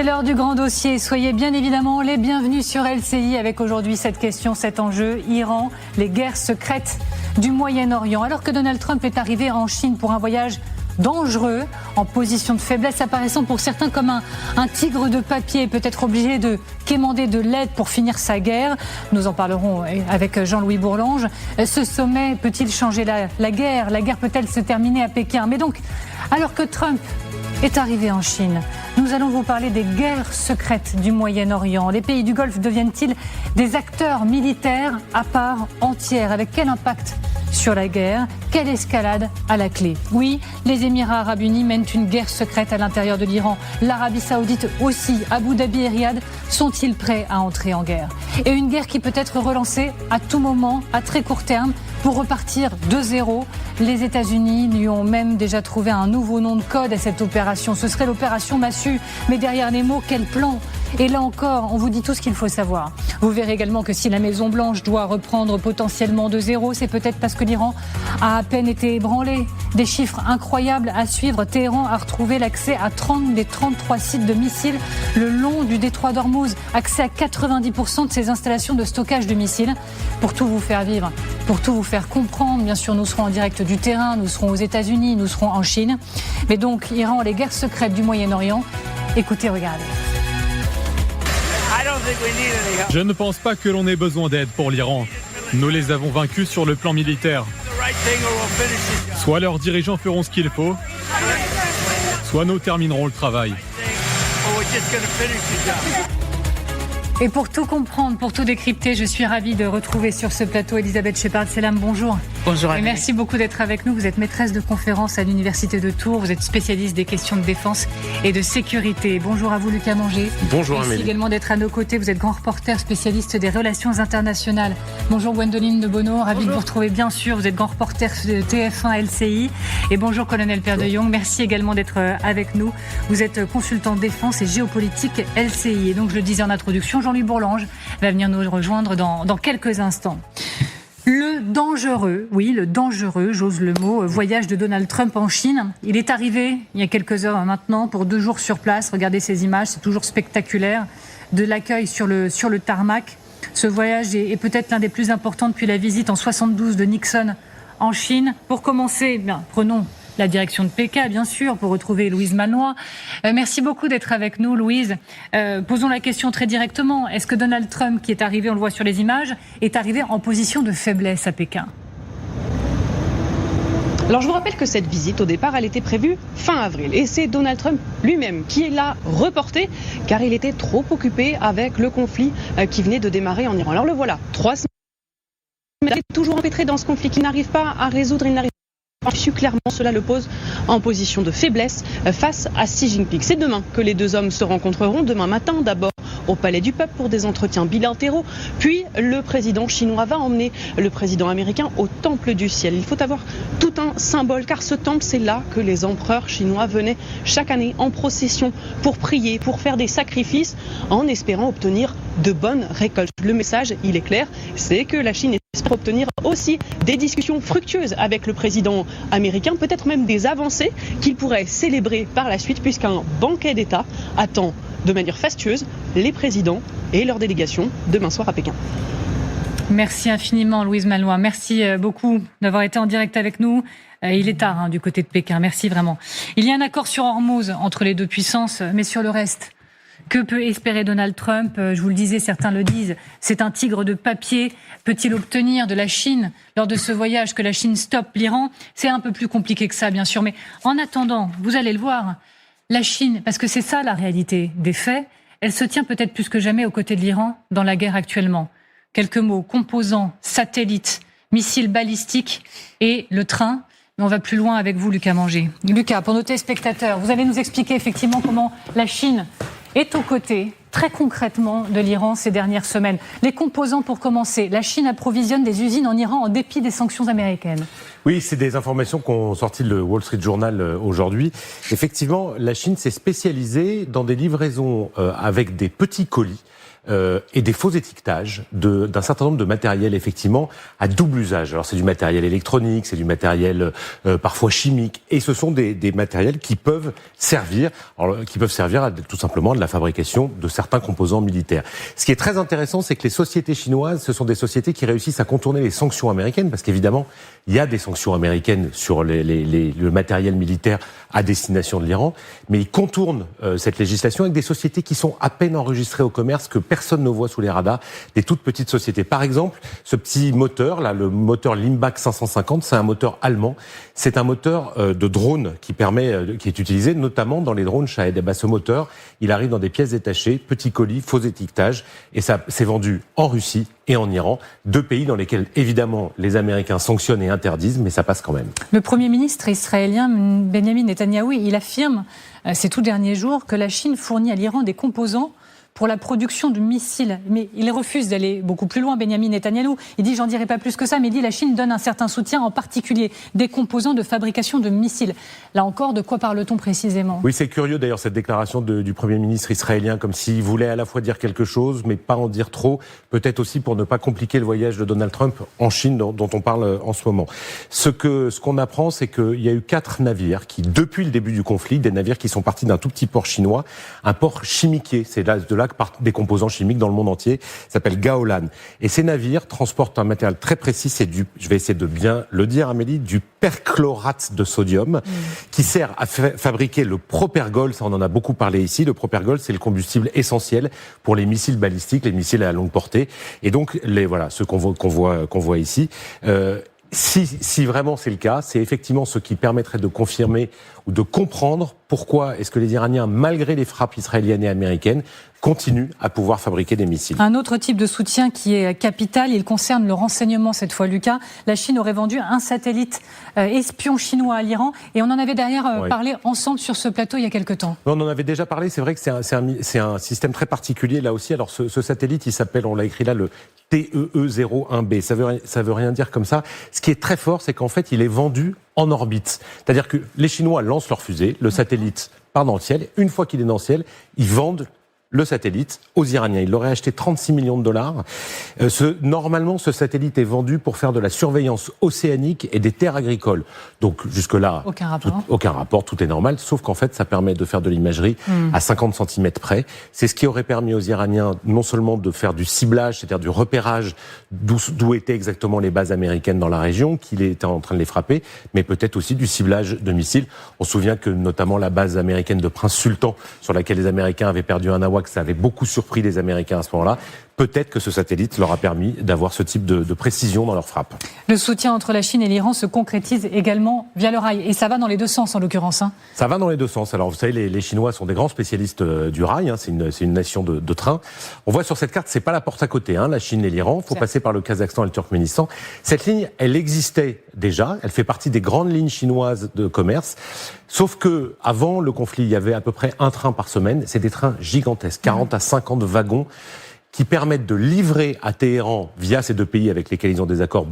C'est l'heure du grand dossier. Soyez bien évidemment les bienvenus sur LCI avec aujourd'hui cette question, cet enjeu. Iran, les guerres secrètes du Moyen-Orient. Alors que Donald Trump est arrivé en Chine pour un voyage dangereux, en position de faiblesse, apparaissant pour certains comme un tigre de papier, peut-être obligé de quémander de l'aide pour finir sa guerre. Nous en parlerons avec Jean-Louis Bourlange. Ce sommet peut-il changer la guerre ? La guerre peut-elle se terminer à Pékin ? Mais donc, alors que Trump est arrivé en Chine, nous allons vous parler des guerres secrètes du Moyen-Orient. Les pays du Golfe deviennent-ils des acteurs militaires à part entière ? Avec quel impact sur la guerre? Quelle escalade à la clé? Oui, les Émirats arabes unis mènent une guerre secrète à l'intérieur de l'Iran. L'Arabie saoudite aussi. Abu Dhabi et Riyad sont-ils prêts à entrer en guerre? Et une guerre qui peut être relancée à tout moment, à très court terme, pour repartir de zéro. Les États-Unis lui ont même déjà trouvé un nouveau nom de code à cette opération. Ce serait l'opération Massue. Mais derrière les mots, quel plan? Et là encore, on vous dit tout ce qu'il faut savoir. Vous verrez également que si la Maison-Blanche doit reprendre potentiellement de zéro, c'est peut-être parce que l'Iran a à peine été ébranlé. Des chiffres incroyables à suivre. Téhéran a retrouvé l'accès à 30 des 33 sites de missiles le long du détroit d'Ormuz. Accès à 90% de ses installations de stockage de missiles. Pour tout vous faire vivre, pour tout vous faire comprendre, bien sûr, nous serons en direct du terrain, nous serons aux États-Unis, nous serons en Chine. Mais donc, Iran, les guerres secrètes du Moyen-Orient. Écoutez, regardez. Je ne pense pas que l'on ait besoin d'aide pour l'Iran. Nous les avons vaincus sur le plan militaire. Soit leurs dirigeants feront ce qu'il faut, soit nous terminerons le travail. Et pour tout comprendre, pour tout décrypter, je suis ravie de retrouver sur ce plateau Elisabeth Shepard-Selam. Bonjour. Bonjour. Et merci beaucoup d'être avec nous. Vous êtes maîtresse de conférences à l'Université de Tours. Vous êtes spécialiste des questions de défense et de sécurité. Bonjour à vous, Lucas Manger. Bonjour, merci Amélie. Également d'être à nos côtés. Vous êtes grand reporter spécialiste des relations internationales. Bonjour, Gwendoline de Bono. Ravie de vous retrouver, bien sûr. Vous êtes grand reporter de TF1 LCI. Et bonjour, colonel Pierre de Jong. Merci également d'être avec nous. Vous êtes consultant défense et géopolitique LCI. Et donc, je le disais en introduction, Jean-Louis Bourlange va venir nous rejoindre dans quelques instants. Le dangereux, j'ose le mot, voyage de Donald Trump en Chine. Il est arrivé il y a quelques heures maintenant pour 2 jours sur place. Regardez ces images, c'est toujours spectaculaire. De l'accueil sur le tarmac. Ce voyage est peut-être l'un des plus importants depuis la visite en 72 de Nixon en Chine. Pour commencer, prenons la direction de Pékin, bien sûr, pour retrouver Louise Malnois. Merci beaucoup d'être avec nous, Louise. Posons la question très directement. Est-ce que Donald Trump, qui est arrivé, on le voit sur les images, est arrivé en position de faiblesse à Pékin ? Alors je vous rappelle que cette visite, au départ, elle était prévue fin avril. Et c'est Donald Trump lui-même qui l'a reportée, car il était trop occupé avec le conflit qui venait de démarrer en Iran. Alors le voilà, 3 semaines. Il est toujours empêtré dans ce conflit qu'il n'arrive pas à résoudre, il n'arrive clairement, cela le pose en position de faiblesse face à Xi Jinping. C'est demain que les deux hommes se rencontreront, demain matin d'abord au Palais du Peuple pour des entretiens bilatéraux, puis le président chinois va emmener le président américain au Temple du Ciel. Il faut avoir tout un symbole, car ce temple, c'est là que les empereurs chinois venaient chaque année en procession pour prier, pour faire des sacrifices, en espérant obtenir de bonnes récoltes. Le message, il est clair, c'est que la Chine espère obtenir aussi des discussions fructueuses avec le président américain, peut-être même des avancées qu'il pourrait célébrer par la suite, puisqu'un banquet d'État attend de manière fastueuse les présidents et leurs délégations demain soir à Pékin. Merci infiniment, Louise Malnois. Merci beaucoup d'avoir été en direct avec nous. Il est tard du côté de Pékin. Merci vraiment. Il y a un accord sur Hormuz entre les deux puissances, mais sur le reste, que peut espérer Donald Trump ? Je vous le disais, certains le disent, c'est un tigre de papier. Peut-il obtenir de la Chine, lors de ce voyage, que la Chine stoppe l'Iran ? C'est un peu plus compliqué que ça, bien sûr. Mais en attendant, vous allez le voir, la Chine, parce que c'est ça la réalité des faits, elle se tient peut-être plus que jamais aux côtés de l'Iran dans la guerre actuellement. Quelques mots: composants, satellites, missiles balistiques et le train. Mais on va plus loin avec vous, Lucas Manger. Lucas, pour nos téléspectateurs, vous allez nous expliquer effectivement comment la Chine est aux côtés, très concrètement, de l'Iran ces dernières semaines. Les composants, pour commencer. La Chine approvisionne des usines en Iran en dépit des sanctions américaines. Oui, c'est des informations qu'ont sorti le Wall Street Journal aujourd'hui. Effectivement, la Chine s'est spécialisée dans des livraisons avec des petits colis et des faux étiquetages d'un certain nombre de matériel effectivement à double usage. Alors c'est du matériel électronique, c'est du matériel parfois chimique, et ce sont des matériels qui peuvent servir à tout simplement de la fabrication de certains composants militaires. Ce qui est très intéressant, c'est que les sociétés chinoises, ce sont des sociétés qui réussissent à contourner les sanctions américaines, parce qu'évidemment, il y a des sanctions américaines sur le matériel militaire à destination de l'Iran, mais ils contournent cette législation avec des sociétés qui sont à peine enregistrées au commerce, que personne ne voit sous les radars, des toutes petites sociétés. Par exemple, ce petit moteur, là, le moteur Limbach 550, c'est un moteur allemand. C'est un moteur de drone qui est utilisé notamment dans les drones Shahed. Et ben, ce moteur, il arrive dans des pièces détachées, petits colis, faux étiquetage, et ça s'est vendu en Russie et en Iran, 2 pays dans lesquels, évidemment, les Américains sanctionnent et interdisent, mais ça passe quand même. Le Premier ministre israélien, Benjamin Netanyahou, il affirme ces tout derniers jours que la Chine fournit à l'Iran des composants pour la production de missiles. Mais il refuse d'aller beaucoup plus loin, Benjamin Netanyahou. Il dit, j'en dirai pas plus que ça, mais il dit la Chine donne un certain soutien, en particulier des composants de fabrication de missiles. Là encore, de quoi parle-t-on précisément ? Oui, c'est curieux d'ailleurs cette déclaration du Premier ministre israélien, comme s'il voulait à la fois dire quelque chose, mais pas en dire trop, peut-être aussi pour ne pas compliquer le voyage de Donald Trump en Chine, dont on parle en ce moment. Ce qu'on apprend, c'est qu'il y a eu 4 navires qui, depuis le début du conflit, des navires qui sont partis d'un tout petit port chinois, un port chimiquier, c'est là de là que partent des composants chimiques dans le monde entier, ça s'appelle Gaolan. Et ces navires transportent un matériel très précis, c'est je vais essayer de bien le dire Amélie, du perchlorate de sodium, qui sert à fabriquer le propergol, ça on en a beaucoup parlé ici, le propergol c'est le combustible essentiel pour les missiles balistiques, les missiles à longue portée, et donc ceux qu'on voit ici. Si vraiment c'est le cas, c'est effectivement ce qui permettrait de confirmer ou de comprendre pourquoi est-ce que les Iraniens, malgré les frappes israéliennes et américaines, continuent à pouvoir fabriquer des missiles. Un autre type de soutien qui est capital, il concerne le renseignement cette fois, Lucas. La Chine aurait vendu un satellite espion chinois à l'Iran, et on en avait d'ailleurs parlé ensemble sur ce plateau il y a quelque temps. On en avait déjà parlé, c'est vrai que c'est un système très particulier là aussi. Alors ce satellite, il s'appelle, on l'a écrit là, le TEE-01B. Ça veut rien dire comme ça. Ce qui est très fort, c'est qu'en fait, il est vendu en orbite. C'est-à-dire que les Chinois lancent leur fusée, le satellite part dans le ciel. Une fois qu'il est dans le ciel, ils vendent le satellite aux Iraniens. Ils l'auraient acheté 36 millions de dollars. Normalement, ce satellite est vendu pour faire de la surveillance océanique et des terres agricoles. Donc jusque-là, aucun rapport, tout est normal, sauf qu'en fait, ça permet de faire de l'imagerie à 50 cm près. C'est ce qui aurait permis aux Iraniens non seulement de faire du ciblage, c'est-à-dire du repérage d'où étaient exactement les bases américaines dans la région, qu'il était en train de les frapper, mais peut-être aussi du ciblage de missiles. On se souvient que notamment la base américaine de Prince Sultan, sur laquelle les Américains avaient perdu un AWACS, ça avait beaucoup surpris les Américains à ce moment-là. Peut-être que ce satellite leur a permis d'avoir ce type de précision dans leur frappe. Le soutien entre la Chine et l'Iran se concrétise également via le rail. Et ça va dans les deux sens, en l'occurrence. Ça va dans les deux sens. Alors, vous savez, les Chinois sont des grands spécialistes du rail. C'est une nation de train. On voit sur cette carte, c'est pas la porte à côté, la Chine et l'Iran. Il faut passer par le Kazakhstan et le Turkménistan. Cette ligne, elle existait déjà. Elle fait partie des grandes lignes chinoises de commerce. Sauf que, avant le conflit, il y avait à peu près un train par semaine. C'est des trains gigantesques, 40 à 50 wagons, qui permettent de livrer à Téhéran, via ces 2 pays avec lesquels ils ont des accords,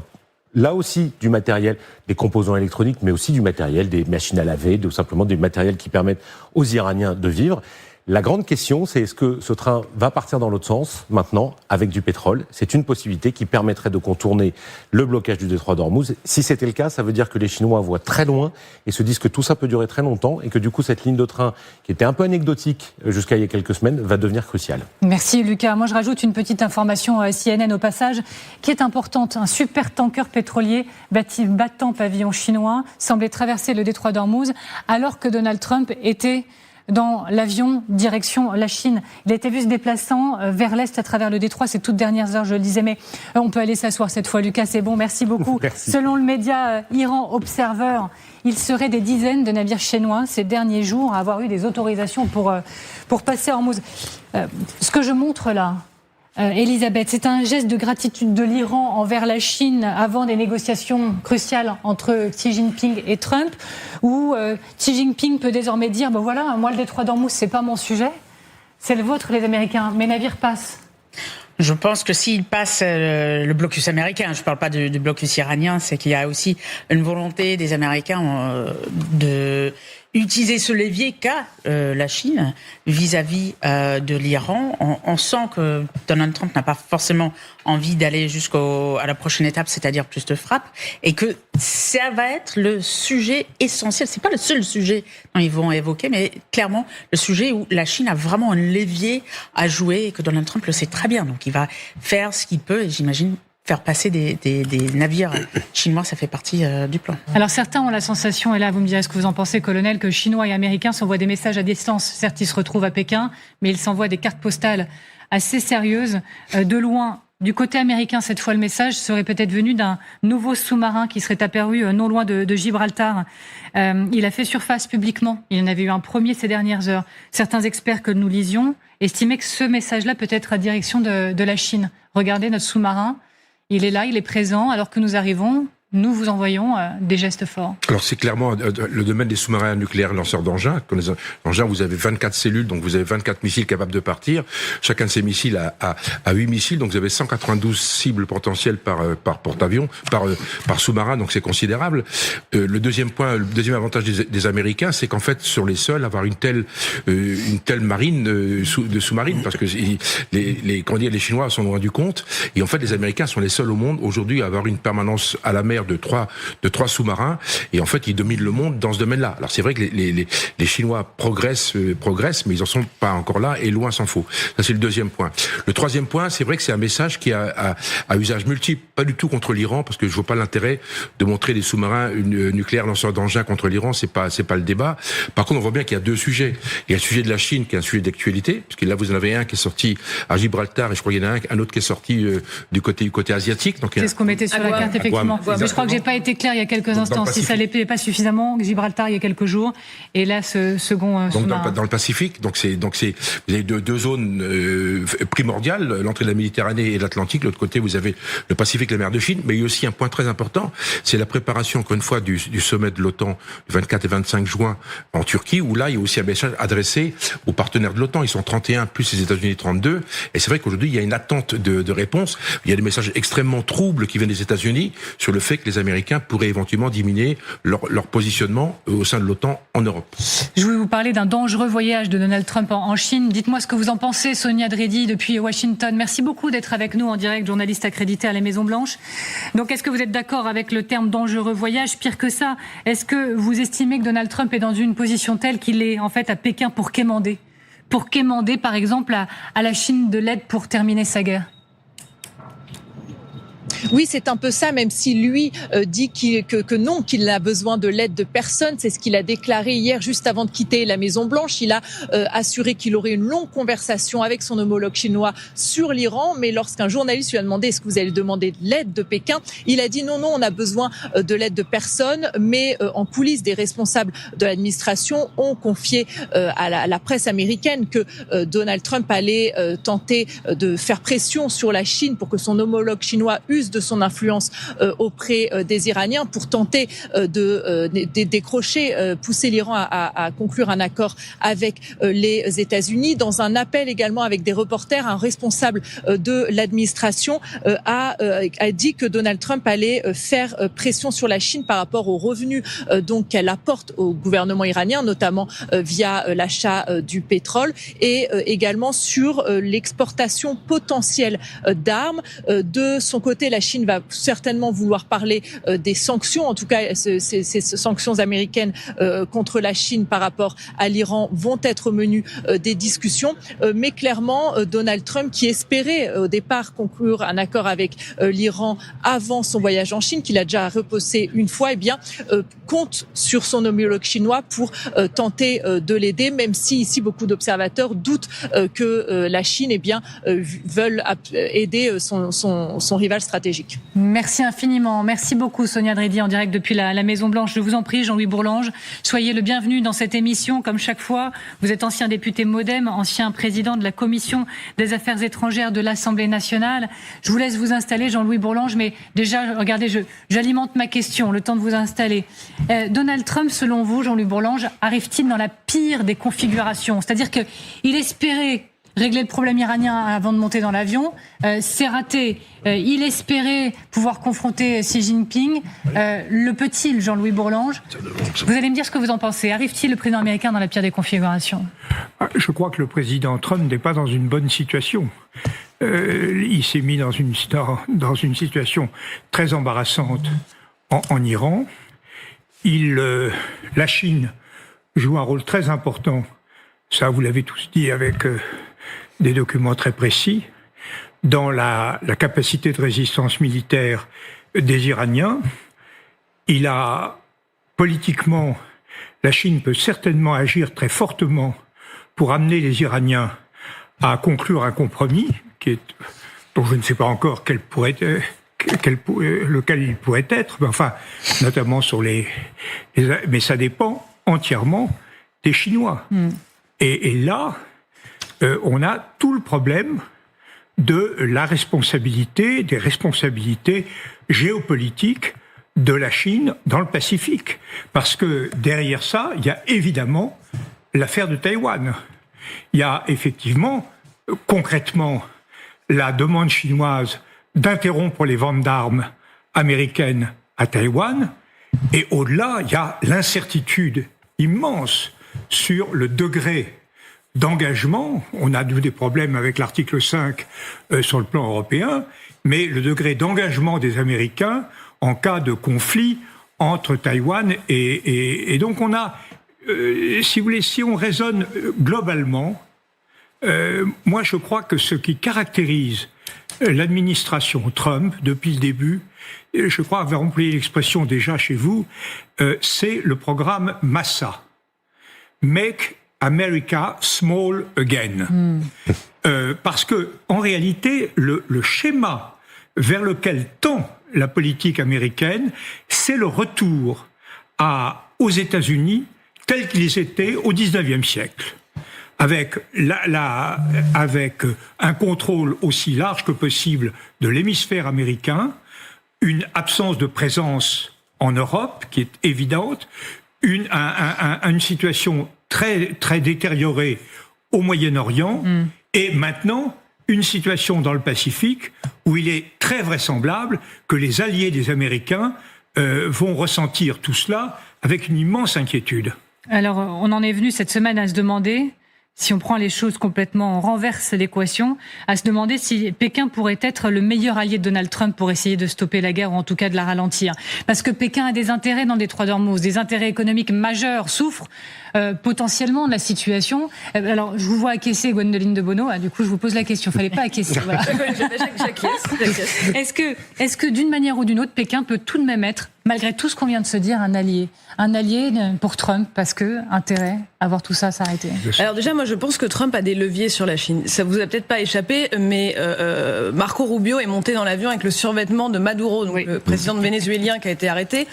là aussi du matériel, des composants électroniques, mais aussi du matériel, des machines à laver, ou simplement du matériel qui permettent aux Iraniens de vivre. La grande question, c'est est-ce que ce train va partir dans l'autre sens, maintenant, avec du pétrole ? C'est une possibilité qui permettrait de contourner le blocage du détroit d'Ormuz. Si c'était le cas, ça veut dire que les Chinois voient très loin et se disent que tout ça peut durer très longtemps et que du coup, cette ligne de train, qui était un peu anecdotique jusqu'à il y a quelques semaines, va devenir cruciale. Merci Lucas. Moi, je rajoute une petite information CNN au passage, qui est importante. Un super tanker pétrolier battant pavillon chinois semblait traverser le détroit d'Ormuz alors que Donald Trump était dans l'avion direction la Chine. Il a été vu se déplaçant vers l'est à travers le détroit ces toutes dernières heures, je le disais, mais on peut aller s'asseoir cette fois. Lucas, c'est bon, merci beaucoup. Merci. Selon le média Iran Observer, il serait des dizaines de navires chinois ces derniers jours à avoir eu des autorisations pour passer Hormuz. Ce que je montre là, Elisabeth, c'est un geste de gratitude de l'Iran envers la Chine avant des négociations cruciales entre Xi Jinping et Trump, où Xi Jinping peut désormais dire voilà, moi le détroit d'Ormuz c'est pas mon sujet, c'est le vôtre les Américains, mes navires passent. Je pense que s'il passe le blocus américain, je ne parle pas du blocus iranien, c'est qu'il y a aussi une volonté des Américains de utiliser ce levier qu'a la Chine vis-à-vis de l'Iran. On sent que Donald Trump n'a pas forcément envie d'aller à la prochaine étape, c'est-à-dire plus de frappe, et que ça va être le sujet essentiel. C'est pas le seul sujet dont ils vont évoquer, mais clairement le sujet où la Chine a vraiment un levier à jouer et que Donald Trump le sait très bien. Donc il va faire ce qu'il peut, et j'imagine faire passer des navires chinois, ça fait partie du plan. Alors certains ont la sensation, et là vous me direz ce que vous en pensez, colonel, que Chinois et Américains s'envoient des messages à distance. Certes, ils se retrouvent à Pékin, mais ils s'envoient des cartes postales assez sérieuses. De loin, du côté américain, cette fois, le message serait peut-être venu d'un nouveau sous-marin qui serait apparu non loin de Gibraltar. Il a fait surface publiquement. Il y en avait eu un premier ces dernières heures. Certains experts que nous lisions estimaient que ce message-là peut être à direction de la Chine. Regardez notre sous-marin. Il est là, il est présent, alors que nous arrivons, nous vous envoyons des gestes forts. Alors c'est clairement le domaine des sous-marins nucléaires lanceurs d'engins. Dans les engins, vous avez 24 cellules, donc vous avez 24 missiles capables de partir. Chacun de ces missiles a 8 missiles, donc vous avez 192 cibles potentielles par porte-avions, par sous-marin, donc c'est considérable. Le deuxième avantage des Américains, c'est qu'en fait, sur les sols, avoir une telle marine de sous-marine, parce que les Chinois sont loin du compte, et en fait, les Américains sont les seuls au monde aujourd'hui à avoir une permanence à la mer de trois sous-marins, et en fait ils dominent le monde dans ce domaine-là. Alors c'est vrai que les Chinois progressent, mais ils en sont pas encore là, et loin s'en faut. Ça c'est le deuxième point. Le troisième point, c'est vrai que c'est un message qui a usage multiple, pas du tout contre l'Iran, parce que je vois pas l'intérêt de montrer des sous-marins nucléaires lanceurs d'engins contre l'Iran, c'est pas le débat. Par contre, on voit bien qu'il y a deux sujets. Il y a le sujet de la Chine, qui est un sujet d'actualité, parce que là vous en avez un qui est sorti à Gibraltar, et je crois qu'il y en a un autre qui est sorti du côté asiatique. Donc c'est ce qu'on mettait sur la carte, effectivement. Mais je crois que j'ai pas été clair il y a quelques instants. Si ça l'était pas suffisamment, Gibraltar il y a quelques jours, et là ce second sous-marin. Dans le Pacifique, donc vous avez deux zones primordiales, l'entrée de la Méditerranée et de l'Atlantique. De l'autre côté, vous avez le Pacifique, la mer de Chine. Mais il y a aussi un point très important, c'est la préparation, encore une fois, du sommet de l'OTAN du 24 et 25 juin en Turquie, où là il y a aussi un message adressé aux partenaires de l'OTAN. Ils sont 31 plus les États-Unis 32, et c'est vrai qu'aujourd'hui il y a une attente de réponse. Il y a des messages extrêmement troubles qui viennent des États-Unis sur le fait que les Américains pourraient éventuellement diminuer leur positionnement au sein de l'OTAN en Europe. Je voulais vous parler d'un dangereux voyage de Donald Trump en Chine. Dites-moi ce que vous en pensez, Sonia Dredi, depuis Washington. Merci beaucoup d'être avec nous en direct, journaliste accrédité à la Maison-Blanche. Donc, est-ce que vous êtes d'accord avec le terme dangereux voyage? Pire que ça, est-ce que vous estimez que Donald Trump est dans une position telle qu'il est en fait à Pékin pour quémander, par exemple, à la Chine de l'aide pour terminer sa guerre? Oui, c'est un peu ça, même si lui dit que non, qu'il n'a besoin de l'aide de personne. C'est ce qu'il a déclaré hier, juste avant de quitter la Maison-Blanche. Il a assuré qu'il aurait une longue conversation avec son homologue chinois sur l'Iran. Mais lorsqu'un journaliste lui a demandé « Est-ce que vous allez demander de l'aide de Pékin ?», il a dit « Non, on a besoin de l'aide de personne ». Mais en coulisses, des responsables de l'administration ont confié à la presse américaine que Donald Trump allait tenter de faire pression sur la Chine pour que son homologue chinois use de son influence auprès des Iraniens pour tenter de décrocher, pousser l'Iran à conclure un accord avec les États-Unis. Dans un appel également avec des reporters, un responsable de l'administration a dit que Donald Trump allait faire pression sur la Chine par rapport aux revenus donc qu'elle apporte au gouvernement iranien, notamment via l'achat du pétrole, et également sur l'exportation potentielle d'armes. De son côté, la Chine va certainement vouloir parler des sanctions. En tout cas, ces sanctions américaines contre la Chine par rapport à l'Iran vont être au menu des discussions. Mais clairement, Donald Trump, qui espérait au départ conclure un accord avec l'Iran avant son voyage en Chine, qu'il a déjà repoussé une fois, compte sur son homologue chinois pour tenter de l'aider, même si ici beaucoup d'observateurs doutent que la Chine veulent aider son rival stratégique. Merci infiniment. Merci beaucoup, Sonia Dredi, en direct depuis la Maison-Blanche. Je vous en prie, Jean-Louis Bourlange, soyez le bienvenu dans cette émission. Comme chaque fois, vous êtes ancien député MoDem, ancien président de la Commission des Affaires étrangères de l'Assemblée nationale. Je vous laisse vous installer, Jean-Louis Bourlange, mais déjà, regardez, j'alimente ma question, le temps de vous installer. Donald Trump, selon vous, Jean-Louis Bourlange, arrive-t-il dans la pire des configurations? C'est-à-dire qu'il espérait régler le problème iranien avant de monter dans l'avion. C'est raté. Il espérait pouvoir confronter Xi Jinping. Le peut-il, Jean-Louis Bourlange? Vous allez me dire ce que vous en pensez. Arrive-t-il le président américain dans la pire des configurations? Je crois que le président Trump n'est pas dans une bonne situation. Il s'est mis dans une situation très embarrassante en Iran. La Chine joue un rôle très important, ça vous l'avez tous dit avec des documents très précis, dans la capacité de résistance militaire des Iraniens. Politiquement, la Chine peut certainement agir très fortement pour amener les Iraniens à conclure un compromis dont je ne sais pas encore lequel il pourrait être, mais enfin, notamment sur mais ça dépend entièrement des Chinois. Et là, on a tout le problème de la responsabilité, des responsabilités géopolitiques de la Chine dans le Pacifique. Parce que derrière ça, il y a évidemment l'affaire de Taïwan. Il y a effectivement, concrètement, la demande chinoise d'interrompre les ventes d'armes américaines à Taïwan. Et au-delà, il y a l'incertitude immense sur le degré d'engagement. On a eu des problèmes avec l'article 5 sur le plan européen, mais le degré d'engagement des Américains en cas de conflit entre Taïwan et donc on a, si vous voulez, si on raisonne globalement, moi je crois que ce qui caractérise l'administration Trump depuis le début, je crois avoir employé l'expression déjà chez vous, c'est le programme MASA, Make America Small Again. Parce que en réalité, le schéma vers lequel tend la politique américaine, c'est le retour aux États-Unis tels qu'ils étaient au XIXe siècle, avec un contrôle aussi large que possible de l'hémisphère américain, une absence de présence en Europe qui est évidente, une situation très, très détériorée au Moyen-Orient, et maintenant une situation dans le Pacifique où il est très vraisemblable que les alliés des Américains vont ressentir tout cela avec une immense inquiétude. Alors, on en est venu cette semaine à se demander, si on prend les choses complètement, on renverse l'équation, à se demander si Pékin pourrait être le meilleur allié de Donald Trump pour essayer de stopper la guerre ou en tout cas de la ralentir. Parce que Pékin a des intérêts dans le détroit d'Ormuz, des intérêts économiques majeurs, souffre potentiellement de la situation. Alors, je vous vois acquiescer, Gwendoline de Bono, du coup je vous pose la question, fallait pas acquiescer. Voilà. J'acquiesce. Est-ce que d'une manière ou d'une autre, Pékin peut tout de même être, malgré tout ce qu'on vient de se dire, un allié pour Trump, parce que intérêt à voir tout ça s'arrêter? Alors déjà, moi je pense que Trump a des leviers sur la Chine. Ça vous a peut-être pas échappé, mais Marco Rubio est monté dans l'avion avec le survêtement de Maduro, donc le président vénézuélien qui a été arrêté.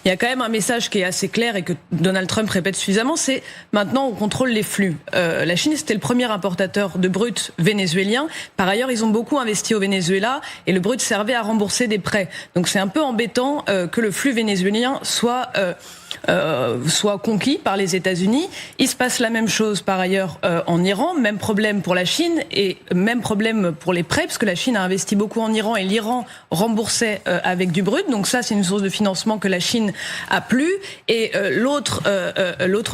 Il y a quand même un message qui est assez clair et que Donald Trump répète suffisamment, c'est maintenant on contrôle les flux. La Chine, c'était le premier importateur de brut vénézuélien. Par ailleurs, ils ont beaucoup investi au Venezuela et le brut servait à rembourser des prêts. Donc c'est un peu embêtant que le flux vénézuélien soit conquis par les États-Unis. Il se passe la même chose par ailleurs en Iran, même problème pour la Chine et même problème pour les prêts, parce que la Chine a investi beaucoup en Iran et l'Iran remboursait avec du brut. Donc ça, c'est une source de financement que la Chine a plus. Et l'autre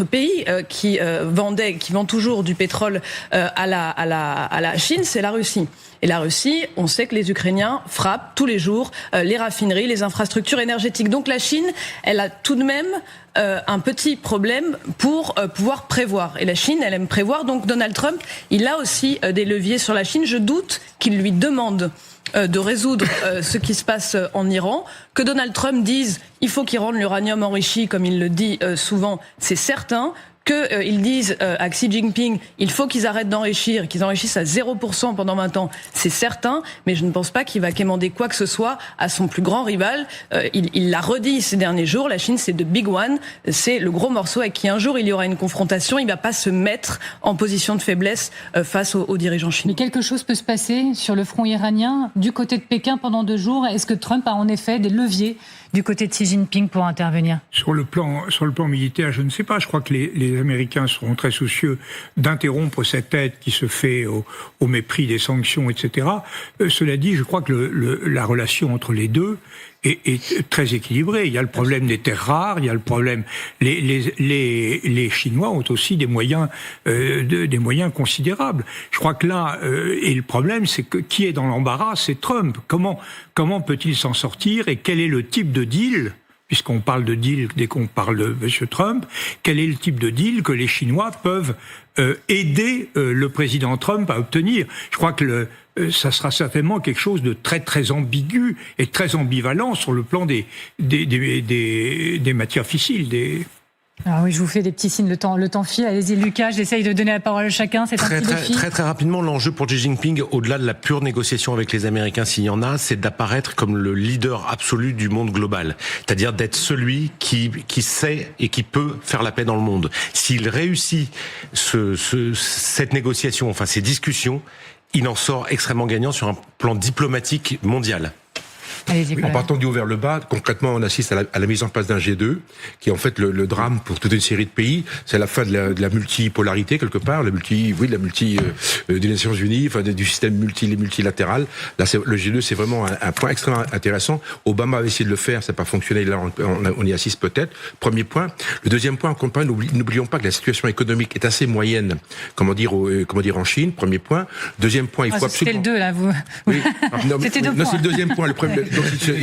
pays qui vend toujours du pétrole à la Chine, c'est la Russie. Et la Russie, on sait que les Ukrainiens frappent tous les jours les raffineries, les infrastructures énergétiques. Donc la Chine, elle a tout de même un petit problème pour pouvoir prévoir. Et la Chine, elle aime prévoir. Donc Donald Trump, il a aussi des leviers sur la Chine. Je doute qu'il lui demande de résoudre ce qui se passe en Iran. Que Donald Trump dise il faut qu'il rende l'uranium enrichi, comme il le dit souvent, c'est certain. Qu'ils disent à Xi Jinping il faut qu'ils arrêtent d'enrichir, qu'ils enrichissent à 0% pendant 20 ans, c'est certain, mais je ne pense pas qu'il va quémander quoi que ce soit à son plus grand rival. Il l'a redit ces derniers jours, la Chine c'est the big one, c'est le gros morceau avec qui un jour il y aura une confrontation, il ne va pas se mettre en position de faiblesse face aux dirigeants chinois. Mais quelque chose peut se passer sur le front iranien du côté de Pékin pendant 2 jours. Est-ce que Trump a en effet des leviers du côté de Xi Jinping pour intervenir? Sur le plan militaire, je ne sais pas. Je crois que les les Américains seront très soucieux d'interrompre cette aide qui se fait au mépris des sanctions, etc. Cela dit, je crois que la relation entre les deux est très équilibrée. Il y a le problème des terres rares, il y a le problème... Les Chinois ont aussi des moyens considérables. Je crois que là, et le problème, c'est que qui est dans l'embarras, c'est Trump. Comment peut-il s'en sortir et quel est le type de deal, puisqu'on parle de deal dès qu'on parle de M. Trump, quel est le type de deal que les Chinois peuvent aider le président Trump à obtenir? Je crois que ça sera certainement quelque chose de très très ambigu et très ambivalent sur le plan des matières fissiles. Alors oui, je vous fais des petits signes, le temps file. Allez-y Lucas, j'essaye de donner la parole à chacun, c'est un petit défi. Très rapidement, l'enjeu pour Xi Jinping, au-delà de la pure négociation avec les Américains, s'il y en a, c'est d'apparaître comme le leader absolu du monde global. C'est-à-dire d'être celui qui sait et qui peut faire la paix dans le monde. S'il réussit cette négociation, enfin ces discussions, il en sort extrêmement gagnant sur un plan diplomatique mondial. En partant du haut vers le bas, concrètement, on assiste à la mise en place d'un G2, qui est en fait le drame pour toute une série de pays. C'est la fin de la multipolarité, quelque part, de des Nations Unies, enfin, du système multilatéral. Là, le G2, c'est vraiment un point extrêmement intéressant. Obama a essayé de le faire, ça n'a pas fonctionné. Là, on y assiste peut-être. Premier point. Le deuxième point, n'oublions pas que la situation économique est assez moyenne, comment dire en Chine. Premier point. Deuxième point, il faut absolument... C'était le 2, là, vous. Oui. C'était 2 points. Non, c'est le deuxième point. Le premier, c'est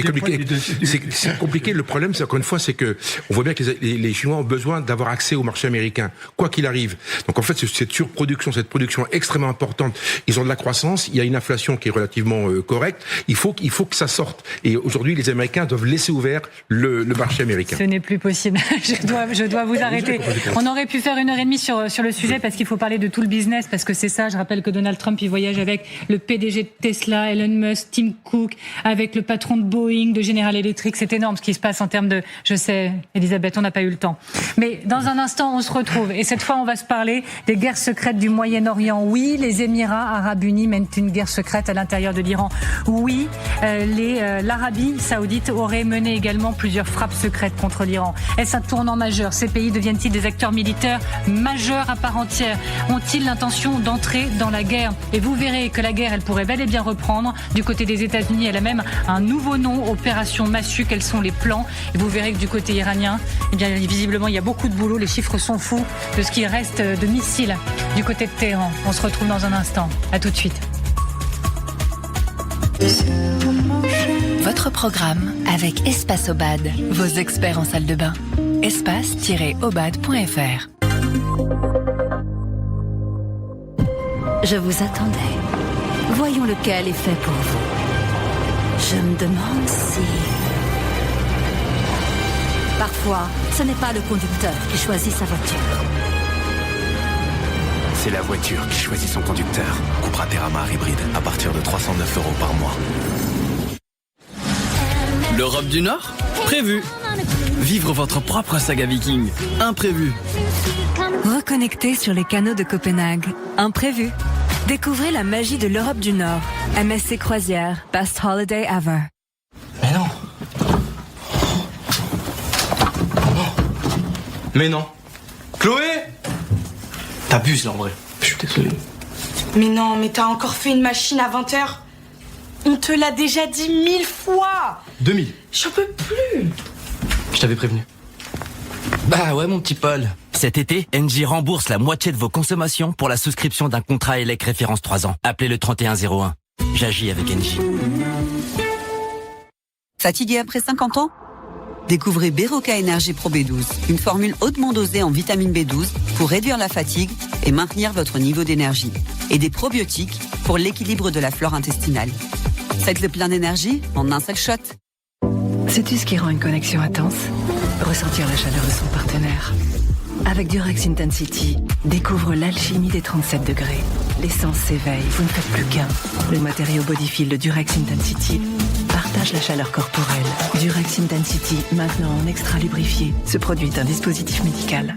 compliqué. Le problème, c'est encore une fois, c'est que on voit bien que les Chinois ont besoin d'avoir accès au marché américain, quoi qu'il arrive. Donc en fait, cette surproduction, cette production extrêmement importante, ils ont de la croissance, il y a une inflation qui est relativement correcte. Il faut que ça sorte. Et aujourd'hui, les Américains doivent laisser ouvert le marché américain. Ce n'est plus possible. Je dois vous arrêter. On aurait pu faire 1h30 sur le sujet parce qu'il faut parler de tout le business, parce que c'est ça. Je rappelle que Donald Trump, il voyage avec le PDG de Tesla, Elon Musk, Tim Cook, avec le patron de Boeing, de General Electric. C'est énorme ce qui se passe en termes de... Je sais, Elisabeth, on n'a pas eu le temps. Mais dans un instant, on se retrouve. Et cette fois, on va se parler des guerres secrètes du Moyen-Orient. Oui, les Émirats Arabes Unis mènent une guerre secrète à l'intérieur de l'Iran. Oui, l'Arabie Saoudite aurait mené également plusieurs frappes secrètes contre l'Iran. Est-ce un tournant majeur? Ces pays deviennent-ils des acteurs militaires majeurs à part entière? Ont-ils l'intention d'entrer dans la guerre? Et vous verrez que la guerre, elle pourrait bel et bien reprendre. Du côté des États-Unis, elle a même un nouveau nom, Opération Massue. Quels sont les plans? Et vous verrez que du côté iranien, eh bien, visiblement, il y a beaucoup de boulot. Les chiffres sont fous de ce qui reste de missiles du côté de Téhéran. On se retrouve dans un instant. À tout de suite. Votre programme avec Espace Obad, vos experts en salle de bain. espace-obad.fr. Je vous attendais. Voyons lequel est fait pour vous. Je me demande si... Parfois, ce n'est pas le conducteur qui choisit sa voiture. C'est la voiture qui choisit son conducteur. Cupra Terramar hybride à partir de 309 € par mois. L'Europe du Nord? Prévu. Vivre votre propre saga viking. Imprévu. Reconnecter sur les canaux de Copenhague. Imprévu. Découvrez la magie de l'Europe du Nord. MSC Croisière. Best Holiday Ever. Mais non. Mais non. Chloé! T'abuses là en vrai. Je suis désolé. Mais non, mais t'as encore fait une machine à 20h. On te l'a déjà dit 1000 fois. 2000. J'en peux plus. Je t'avais prévenu. Bah ouais mon petit Paul. Cet été, Engie rembourse la moitié de vos consommations pour la souscription d'un contrat ELEC référence 3 ans. Appelez le 3101. J'agis avec Engie. Fatigué après 50 ans? Découvrez Beroca Energy Pro B12, une formule hautement dosée en vitamine B12 pour réduire la fatigue et maintenir votre niveau d'énergie. Et des probiotiques pour l'équilibre de la flore intestinale. Faites le plein d'énergie en un seul shot. Sais-tu ce qui rend une connexion intense? Ressentir la chaleur de son partenaire. Avec Durex Intensity, découvre l'alchimie des 37 degrés. L'essence s'éveille, vous ne faites plus qu'un. Le matériau Bodyfil de Durex Intensity partage la chaleur corporelle. Durex Intensity, maintenant en extra lubrifié. Ce produit est un dispositif médical.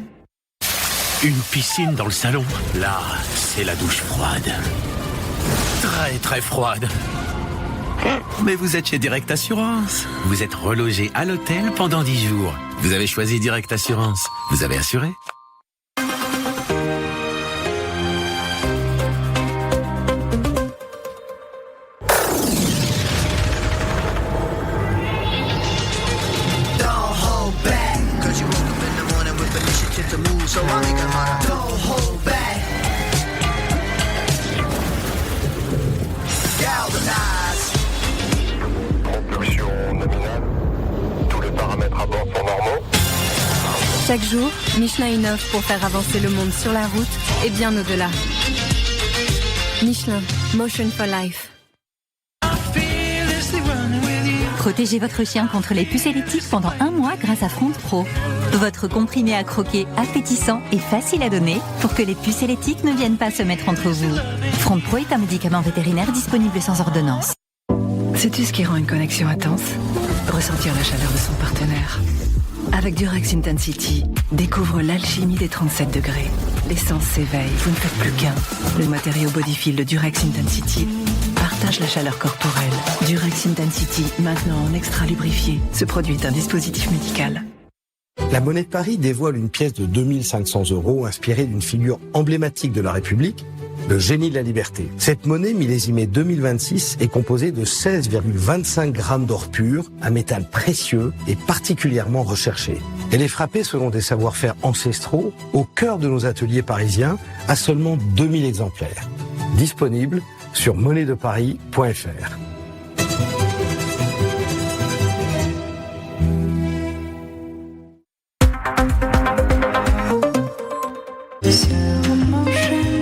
Une piscine dans le salon. Là, c'est la douche froide. Très très froide. Mais vous êtes chez Direct Assurance. Vous êtes relogé à l'hôtel pendant 10 jours. Vous avez choisi Direct Assurance. Vous avez assuré? Chaque jour, Michelin innove pour faire avancer le monde sur la route et bien au-delà. Michelin, Motion for Life. Protégez votre chien contre les puces électriques pendant 1 mois grâce à Front Pro. Votre comprimé à croquer appétissant et facile à donner pour que les puces électriques ne viennent pas se mettre entre vous. Front Pro est un médicament vétérinaire disponible sans ordonnance. Sais-tu ce qui rend une connexion intense ? Ressentir la chaleur de son partenaire. Avec Durex Intensity, découvre l'alchimie des 37 degrés. L'essence s'éveille, vous ne faites plus qu'un. Le matériau Bodyfil de Durex Intensity partage la chaleur corporelle. Durex Intensity, maintenant en extra lubrifié. Ce produit est un dispositif médical. La Monnaie de Paris dévoile une pièce de 2500 € inspirée d'une figure emblématique de la République, le génie de la liberté. Cette monnaie millésimée 2026 est composée de 16,25 grammes d'or pur, un métal précieux et particulièrement recherché. Elle est frappée selon des savoir-faire ancestraux au cœur de nos ateliers parisiens à seulement 2000 exemplaires. Disponible sur monnaiedeparis.fr.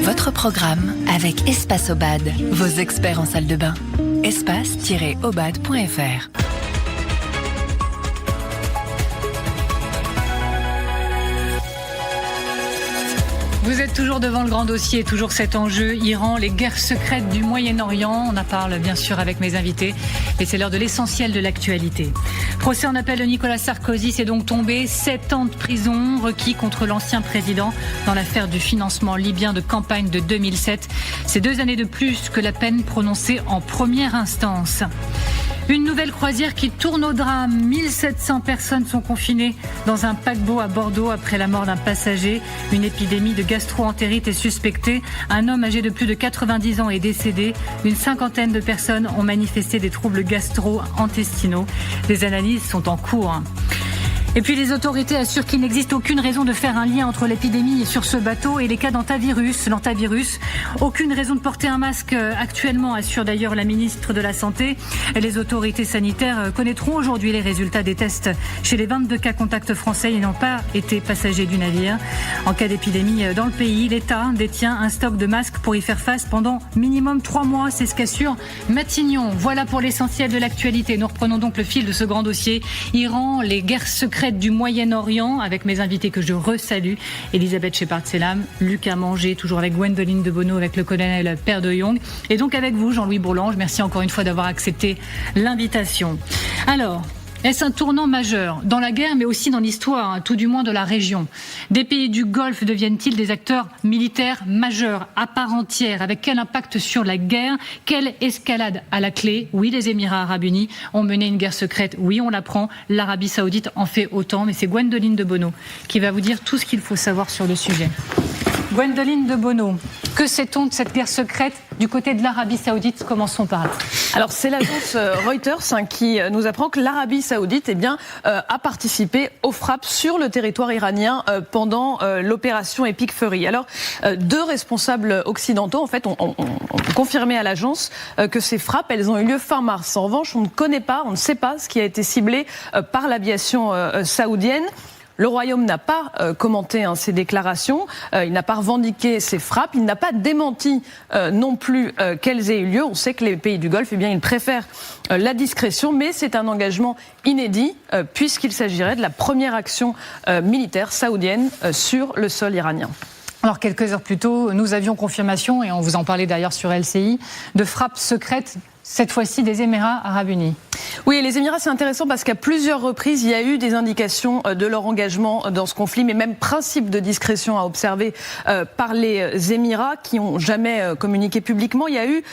Votre programme avec Espace-Obad, vos experts en salle de bain. espace-obad.fr. Vous êtes toujours devant le grand dossier, toujours cet enjeu Iran, les guerres secrètes du Moyen-Orient. On en parle bien sûr avec mes invités et c'est l'heure de l'essentiel de l'actualité. Procès en appel de Nicolas Sarkozy s'est donc tombé. 7 ans de prison requis contre l'ancien président dans l'affaire du financement libyen de campagne de 2007. C'est 2 années de plus que la peine prononcée en première instance. Une nouvelle croisière qui tourne au drame. 1700 personnes sont confinées dans un paquebot à Bordeaux après la mort d'un passager. Une épidémie de gastro-entérite est suspectée. Un homme âgé de plus de 90 ans est décédé. Une 50aine de personnes ont manifesté des troubles gastro-intestinaux. Des analyses sont en cours. Et puis les autorités assurent qu'il n'existe aucune raison de faire un lien entre l'épidémie sur ce bateau et les cas d'antivirus, l'antivirus. Aucune raison de porter un masque actuellement, assure d'ailleurs la ministre de la Santé. Les autorités sanitaires connaîtront aujourd'hui les résultats des tests chez les 22 cas contacts français n'ont pas été passagers du navire. En cas d'épidémie dans le pays, l'État détient un stock de masques pour y faire face pendant minimum 3 mois. C'est ce qu'assure Matignon. Voilà pour l'essentiel de l'actualité. Nous reprenons donc le fil de ce grand dossier. Iran, les guerres secrètes du Moyen-Orient, avec mes invités que je resalue, Elisabeth Shepard-Selam, Lucas Manger, toujours avec Gwendoline de Bono, avec le colonel Père de Jong, et donc avec vous, Jean-Louis Bourlange. Merci encore une fois d'avoir accepté l'invitation. Alors, est-ce un tournant majeur dans la guerre, mais aussi dans l'histoire, tout du moins de la région? Des pays du Golfe deviennent-ils des acteurs militaires majeurs, à part entière? Avec quel impact sur la guerre? Quelle escalade à la clé? Oui, les Émirats arabes unis ont mené une guerre secrète. Oui, on l'apprend. L'Arabie saoudite en fait autant. Mais c'est Gwendoline de Bono qui va vous dire tout ce qu'il faut savoir sur le sujet. Gwendoline de Bono, que sait-on de cette guerre secrète du côté de l'Arabie saoudite? Commençons par là. Alors c'est l'agence Reuters qui nous apprend que l'Arabie saoudite a participé aux frappes sur le territoire iranien pendant l'opération Epic Fury. Alors 2 responsables occidentaux en fait ont confirmé à l'agence que ces frappes elles ont eu lieu fin mars. En revanche, on ne sait pas ce qui a été ciblé par l'aviation saoudienne. Le Royaume n'a pas commenté ces déclarations, il n'a pas revendiqué ces frappes, il n'a pas démenti non plus qu'elles aient eu lieu. On sait que les pays du Golfe, ils préfèrent la discrétion, mais c'est un engagement inédit puisqu'il s'agirait de la première action militaire saoudienne sur le sol iranien. Alors, quelques heures plus tôt, nous avions confirmation, et on vous en parlait d'ailleurs sur LCI, de frappes secrètes, cette fois-ci des Émirats arabes unis. Oui, les Émirats, c'est intéressant parce qu'à plusieurs reprises, il y a eu des indications de leur engagement dans ce conflit, mais même principe de discrétion à observer par les Émirats qui n'ont jamais communiqué publiquement. Il y a eu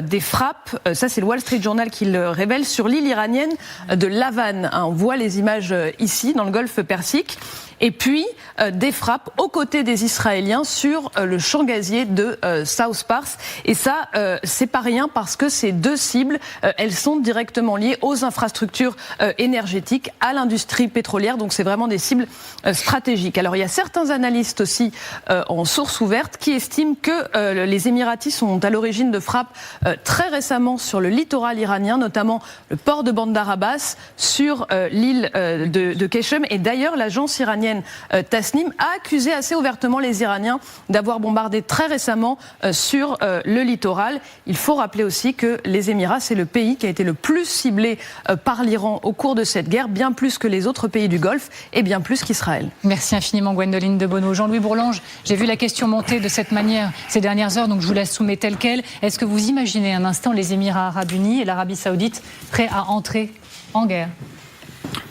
des frappes, ça c'est le Wall Street Journal qui le révèle, sur l'île iranienne de l'Havan. On voit les images ici, dans le golfe Persique. Et puis, des frappes aux côtés des Israéliens sur le champ gazier de South Pars. Et ça, c'est pas rien parce que ces deux cibles, elles sont directement liées aux infrastructures énergétiques, à l'industrie pétrolière. Donc c'est vraiment des cibles stratégiques. Alors il y a certains analystes aussi en source ouverte qui estiment que les Émiratis sont à l'origine de frappes très récemment sur le littoral iranien, notamment le port de Bandar Abbas, sur l'île de Keshem. Et d'ailleurs, l'agence iranienne Tasnim a accusé assez ouvertement les Iraniens d'avoir bombardé très récemment sur le littoral. Il faut rappeler aussi que les Émirats, c'est le pays qui a été le plus ciblé par l'Iran au cours de cette guerre, bien plus que les autres pays du Golfe et bien plus qu'Israël. Merci infiniment Gwendoline de Bono. Jean-Louis Bourlange, j'ai vu la question monter de cette manière ces dernières heures, donc je vous la soumets telle qu'elle. Est-ce que vous imaginez un instant les Émirats arabes unis et l'Arabie saoudite prêts à entrer en guerre ?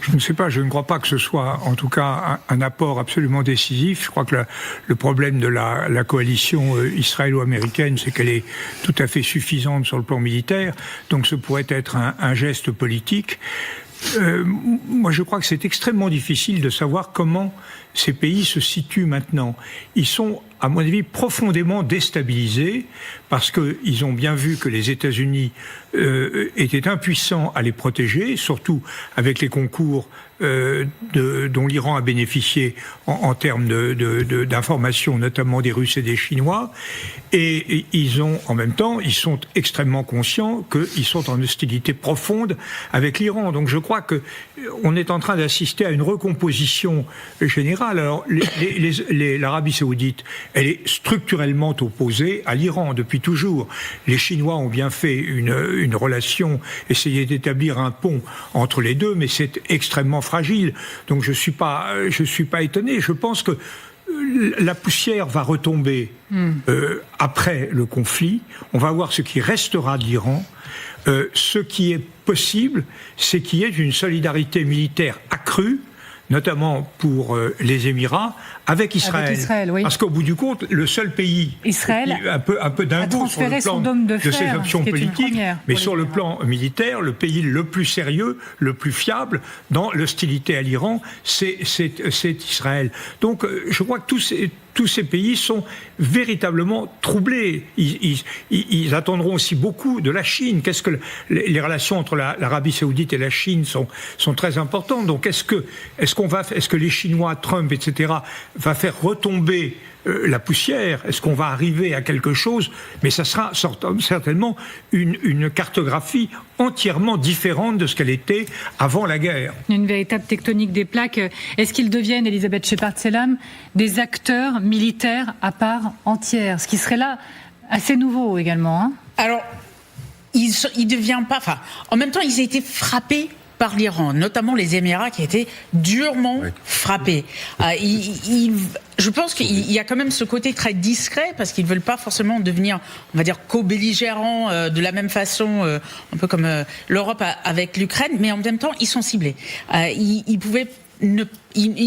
Je ne sais pas, je ne crois pas que ce soit en tout cas un apport absolument décisif. Je crois que le problème de la coalition israélo-américaine, c'est qu'elle est tout à fait suffisante sur le plan militaire, donc ce pourrait être un geste politique. Moi, je crois que c'est extrêmement difficile de savoir comment ces pays se situent maintenant. Ils sont, à mon avis, profondément déstabilisés parce qu'ils ont bien vu que les États-Unis étaient impuissants à les protéger, surtout avec les concours dont l'Iran a bénéficié en termes d'informations, notamment des Russes et des Chinois. Et ils ont, en même temps, ils sont extrêmement conscients qu'ils sont en hostilité profonde avec l'Iran. Donc je crois que on est en train d'assister à une recomposition générale. Alors l'Arabie saoudite, elle est structurellement opposée à l'Iran depuis toujours. Les Chinois ont bien fait une relation, essayé d'établir un pont entre les deux, mais c'est extrêmement fragile. Donc je suis pas étonné. Je pense que la poussière va retomber après le conflit. On va voir ce qui restera de l'Iran. Ce qui est possible, c'est qu'il y ait une solidarité militaire accrue, notamment pour les Émirats, avec Israël. Oui. Parce qu'au bout du compte, le seul pays Israël qui un peu d'un coup sur le plan de ses options politiques, mais sur le plan militaire, le pays le plus sérieux, le plus fiable dans l'hostilité à l'Iran, c'est Israël. Donc je crois que tous ces pays sont véritablement troublés. Ils attendront aussi beaucoup de la Chine. Qu'est-ce que les relations entre l'Arabie saoudite et la Chine sont très importantes. Donc est-ce que les Chinois, Trump, etc., va faire retomber la poussière? Est-ce qu'on va arriver à quelque chose? Mais ça sera certainement une cartographie entièrement différente de ce qu'elle était avant la guerre. Une véritable tectonique des plaques. Est-ce qu'ils deviennent, Elisabeth Shepard-Selam, des acteurs militaires à part entière? Ce qui serait là assez nouveau également. Hein. Alors, ils ne deviennent pas... Enfin, en même temps, ils ont été frappés par l'Iran, notamment les Émirats qui étaient durement frappés. Je pense qu'il y a quand même ce côté très discret parce qu'ils ne veulent pas forcément devenir, on va dire, co-belligérants de la même façon, un peu comme l'Europe avec l'Ukraine, mais en même temps, ils sont ciblés. Ils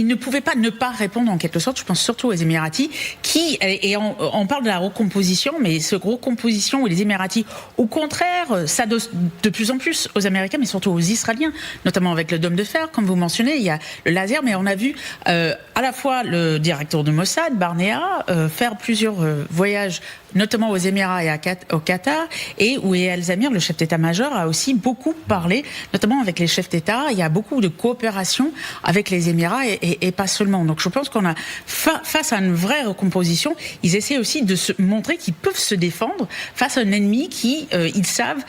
ne pouvaient pas ne pas répondre en quelque sorte, je pense surtout aux Émiratis, qui, et on parle de la recomposition, mais cette recomposition où les Émiratis, au contraire, s'adossent de plus en plus aux Américains, mais surtout aux Israéliens, notamment avec le dôme de fer, comme vous mentionnez, il y a le laser, mais on a vu à la fois le directeur de Mossad, Barnea, faire plusieurs voyages, notamment aux Émirats et au Qatar, et où El Zamir, le chef d'état-major, a aussi beaucoup parlé, notamment avec les chefs d'État. Il y a beaucoup de coopération avec les Émirats et pas seulement. Donc je pense qu'on a face à une vraie recomposition, ils essaient aussi de se montrer qu'ils peuvent se défendre face à un ennemi qui, ils savent,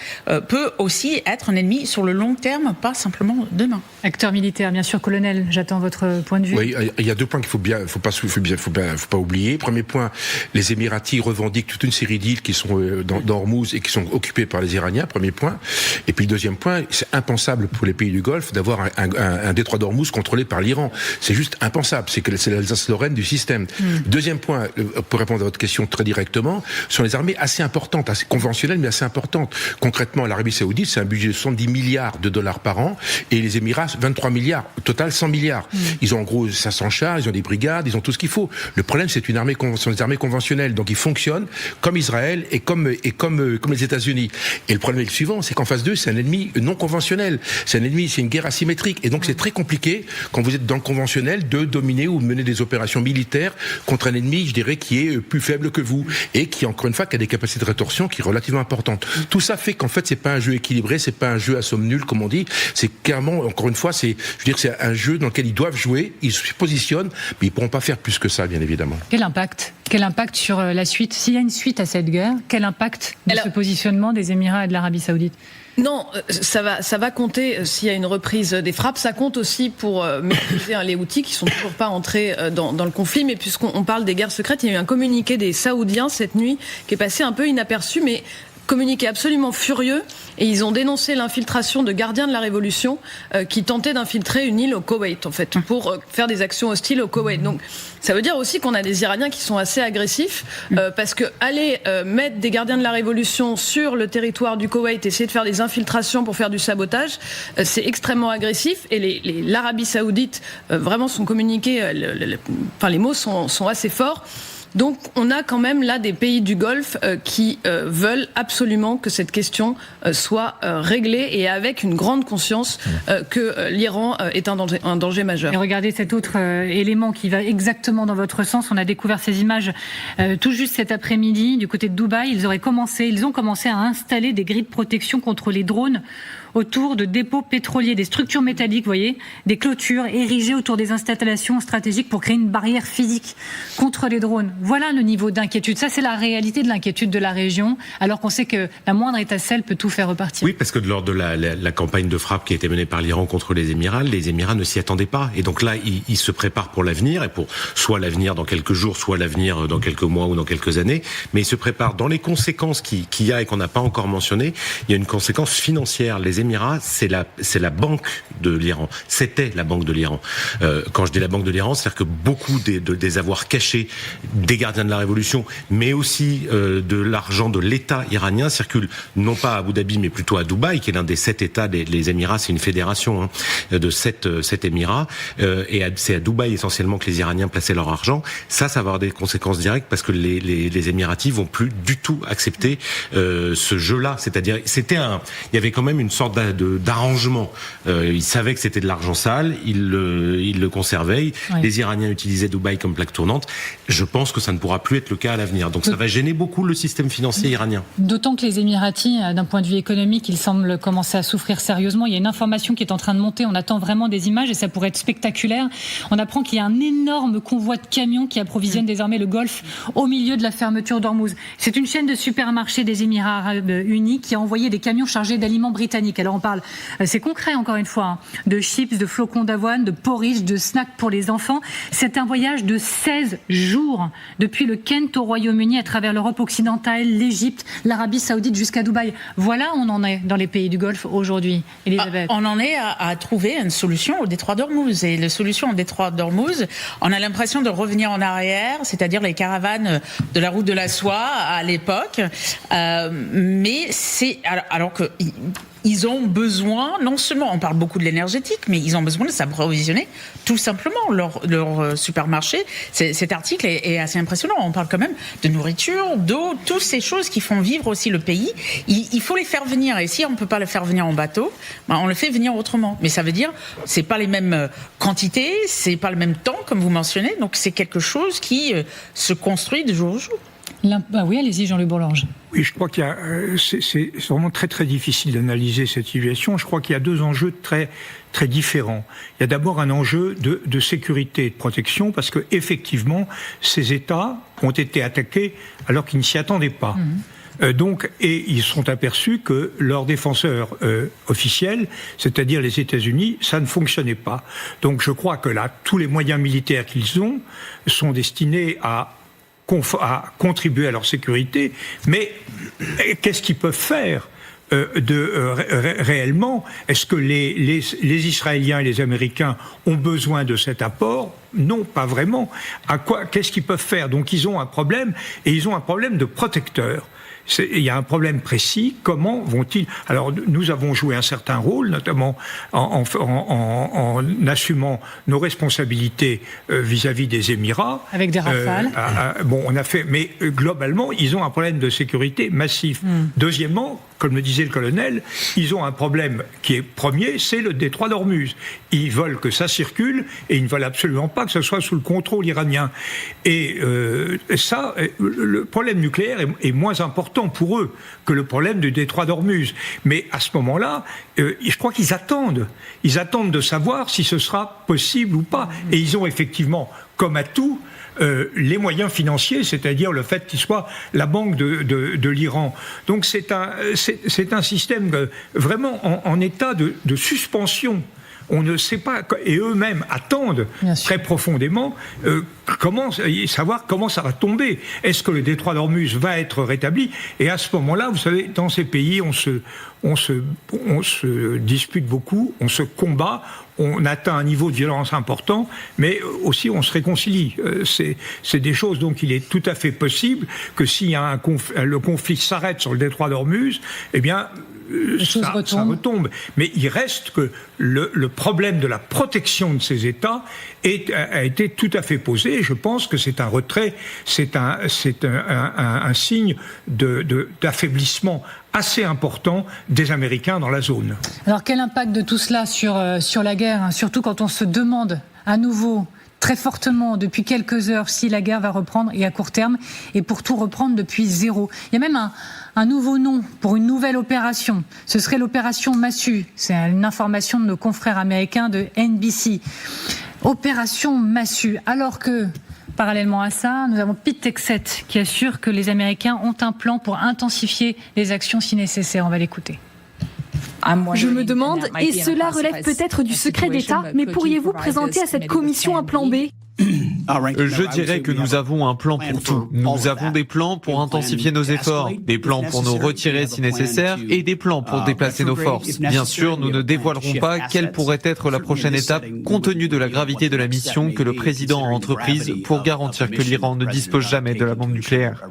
peut aussi être un ennemi sur le long terme, pas simplement demain. Acteur militaire, bien sûr, colonel, j'attends votre point de vue. Oui, il y a deux points qu'il faut pas oublier. Premier point, les Émiratis revendiquent toute une série d'îles qui sont dans Hormuz et qui sont occupées par les Iraniens, premier point. Et puis deuxième point, c'est impensable pour les pays du Golfe d'avoir un détroit d'Hormuz contrôlé par l'Iran. C'est juste impensable. C'est l'Alsace-Lorraine du système. Deuxième point, pour répondre à votre question très directement, sont les armées assez importantes, assez conventionnelles, mais assez importantes. Concrètement, l'Arabie Saoudite, c'est un budget de 70 milliards de dollars par an, et les Émirats, 23 milliards. Au total, 100 milliards. Ils ont en gros 500 chars, ils ont des brigades, ils ont tout ce qu'il faut. Le problème, c'est sont des armées conventionnelles. Donc, ils fonctionnent comme Israël et comme les États-Unis. Et le problème est le suivant, c'est qu'en face d'eux, c'est un ennemi non conventionnel. C'est une guerre asymétrique. Et donc, c'est très compliqué quand vous êtes dans le conventionnelle de dominer ou mener des opérations militaires contre un ennemi, je dirais, qui est plus faible que vous et qui, encore une fois, qui a des capacités de rétorsion qui sont relativement importantes. Tout ça fait qu'en fait, c'est pas un jeu équilibré, c'est pas un jeu à somme nulle, comme on dit. C'est clairement, encore une fois, c'est un jeu dans lequel ils doivent jouer, ils se positionnent, mais ils pourront pas faire plus que ça, bien évidemment. Quel impact sur la suite? S'il y a une suite à cette guerre, quel impact de ce positionnement des Émirats et de l'Arabie Saoudite? Non, ça va compter s'il y a une reprise des frappes. Ça compte aussi pour maîtriser les Houthis qui sont toujours pas entrés dans le conflit. Mais puisqu'on parle des guerres secrètes, il y a eu un communiqué des Saoudiens cette nuit qui est passé un peu inaperçu, mais communiqué absolument furieux, et ils ont dénoncé l'infiltration de gardiens de la Révolution qui tentaient d'infiltrer une île au Koweït, en fait, pour faire des actions hostiles au Koweït. Donc, ça veut dire aussi qu'on a des Iraniens qui sont assez agressifs, parce que aller mettre des gardiens de la Révolution sur le territoire du Koweït, essayer de faire des infiltrations pour faire du sabotage, c'est extrêmement agressif, et l'Arabie Saoudite, vraiment, son communiqué, les mots sont assez forts. Donc on a quand même là des pays du Golfe qui veulent absolument que cette question soit réglée, et avec une grande conscience que l'Iran est un danger majeur. Et regardez cet autre élément qui va exactement dans votre sens. On a découvert ces images tout juste cet après-midi du côté de Dubaï. Ils ont commencé à installer des grilles de protection contre les drones autour de dépôts pétroliers, des structures métalliques, vous voyez, des clôtures érigées autour des installations stratégiques pour créer une barrière physique contre les drones. Voilà le niveau d'inquiétude. Ça, c'est la réalité de l'inquiétude de la région, alors qu'on sait que la moindre étincelle peut tout faire repartir. Oui, parce que lors de la campagne de frappe qui a été menée par l'Iran contre les Émirats ne s'y attendaient pas. Et donc là, ils se préparent pour l'avenir, et pour soit l'avenir dans quelques jours, soit l'avenir dans quelques mois ou dans quelques années. Mais ils se préparent dans les conséquences qu'il y a et qu'on n'a pas encore mentionnées. Il y a une conséquence financière. Les Émirats, c'est la banque de l'Iran. C'était la banque de l'Iran. Quand je dis la banque de l'Iran, c'est-à-dire que beaucoup des avoirs cachés des gardiens de la Révolution, mais aussi de l'argent de l'État iranien circule non pas à Abu Dhabi, mais plutôt à Dubaï, qui est l'un des 7 États. Les Émirats, c'est une fédération de 7 Émirats, et c'est à Dubaï essentiellement que les Iraniens plaçaient leur argent. Ça va avoir des conséquences directes, parce que les Émiratis vont plus du tout accepter ce jeu-là. C'est-à-dire, il y avait quand même une sorte d'arrangement. Ils savaient que c'était de l'argent sale, ils le conservaient. Oui. Les Iraniens utilisaient Dubaï comme plaque tournante. Je pense que ça ne pourra plus être le cas à l'avenir. Donc ça va gêner beaucoup le système financier iranien. D'autant que les Émiratis, d'un point de vue économique, ils semblent commencer à souffrir sérieusement. Il y a une information qui est en train de monter. On attend vraiment des images, et ça pourrait être spectaculaire. On apprend qu'il y a un énorme convoi de camions qui approvisionne désormais le Golfe au milieu de la fermeture d'Ormuz. C'est une chaîne de supermarchés des Émirats Arabes Unis qui a envoyé des camions chargés d'aliments britanniques. Alors on parle, c'est concret encore une fois, de chips, de flocons d'avoine, de porridge, de snacks pour les enfants. C'est un voyage de 16 jours depuis le Kent au Royaume-Uni, à travers l'Europe occidentale, l'Égypte, l'Arabie Saoudite jusqu'à Dubaï. Voilà où on en est dans les pays du Golfe aujourd'hui, Elisabeth. On en est à trouver une solution au détroit d'Ormuz. Et la solution au détroit d'Ormuz, on a l'impression de revenir en arrière, c'est-à-dire les caravanes de la route de la soie à l'époque. Mais c'est alors que ils ont besoin, non seulement, on parle beaucoup de l'énergétique, mais ils ont besoin de s'approvisionner tout simplement leur supermarché. Cet article est assez impressionnant. On parle quand même de nourriture, d'eau, toutes ces choses qui font vivre aussi le pays. Il faut les faire venir. Et si on ne peut pas les faire venir en bateau, on le fait venir autrement. Mais ça veut dire, c'est pas les mêmes quantités, c'est pas le même temps, comme vous mentionnez. Donc c'est quelque chose qui se construit de jour au jour. Oui, allez-y, Jean-Luc Bourlange. Oui, je crois qu'il y a, c'est vraiment très très difficile d'analyser cette situation. Je crois qu'il y a 2 enjeux très très différents. Il y a d'abord un enjeu de sécurité et de protection, parce que effectivement, ces États ont été attaqués alors qu'ils ne s'y attendaient pas. Et ils se sont aperçus que leurs défenseurs officiels, c'est-à-dire les États-Unis, ça ne fonctionnait pas. Donc je crois que là, tous les moyens militaires qu'ils ont sont destinés à contribuer à leur sécurité, mais qu'est-ce qu'ils peuvent faire réellement? Est-ce que les Israéliens et les Américains ont besoin de cet apport? Non, pas vraiment. Qu'est-ce qu'ils peuvent faire? Donc ils ont un problème, et ils ont un problème de protecteurs. Il y a un problème précis. Comment vont-ils... Alors, nous avons joué un certain rôle, notamment en assumant nos responsabilités vis-à-vis des Émirats. Avec des rafales. On a fait... Mais globalement, ils ont un problème de sécurité massif. Deuxièmement, comme le disait le colonel, ils ont un problème qui est premier, c'est le détroit d'Ormuz. Ils veulent que ça circule et ils ne veulent absolument pas que ce soit sous le contrôle iranien. Et le problème nucléaire est moins important pour eux que le problème du détroit d'Ormuz. Mais à ce moment-là, je crois qu'ils attendent. Ils attendent de savoir si ce sera possible ou pas. Et ils ont effectivement, comme à tout, les moyens financiers, c'est-à-dire le fait qu'il soit la banque de l'Iran. Donc c'est un système vraiment en état de suspension. On ne sait pas, et eux-mêmes attendent très profondément savoir comment ça va tomber. Est-ce que le détroit d'Ormuz va être rétabli ? Et à ce moment-là, vous savez, dans ces pays, on se dispute beaucoup, on se combat, on atteint un niveau de violence important, mais aussi on se réconcilie. C'est des choses, donc il est tout à fait possible que si le conflit s'arrête sur le détroit d'Ormuz, eh bien, ça retombe. Mais il reste que le problème de la protection de ces États a été tout à fait posé. Et je pense que c'est un retrait, c'est un signe d'affaiblissement assez important des Américains dans la zone. Alors quel impact de tout cela sur la guerre, surtout quand on se demande à nouveau très fortement depuis quelques heures si la guerre va reprendre et à court terme et pour tout reprendre depuis zéro. Il y a même un nouveau nom pour une nouvelle opération. Ce serait l'opération Massue. C'est une information de nos confrères américains de NBC. Opération Massue. Alors que, parallèlement à ça, nous avons Pete Hegseth qui assure que les Américains ont un plan pour intensifier les actions si nécessaire. On va l'écouter. Je me demande, et cela relève peut-être du secret d'État, mais pourriez-vous présenter à cette commission un plan B ? Je dirais que nous avons un plan pour tout. Nous avons des plans pour intensifier nos efforts, des plans pour nous retirer si nécessaire et des plans pour déplacer nos forces. Bien sûr, nous ne dévoilerons pas quelle pourrait être la prochaine étape compte tenu de la gravité de la mission que le président a entreprise pour garantir que l'Iran ne dispose jamais de la bombe nucléaire.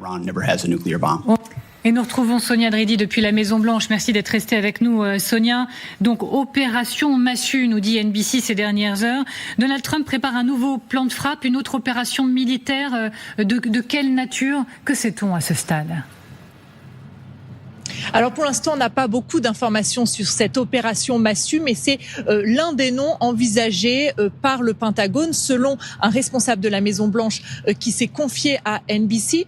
Et nous retrouvons Sonia Dridi depuis la Maison-Blanche. Merci d'être restée avec nous, Sonia. Donc, opération Massue, nous dit NBC ces dernières heures. Donald Trump prépare un nouveau plan de frappe, une autre opération militaire. De quelle nature ? Que sait-on à ce stade ? Alors pour l'instant, on n'a pas beaucoup d'informations sur cette opération Massue, mais c'est l'un des noms envisagés par le Pentagone, selon un responsable de la Maison-Blanche qui s'est confié à NBC.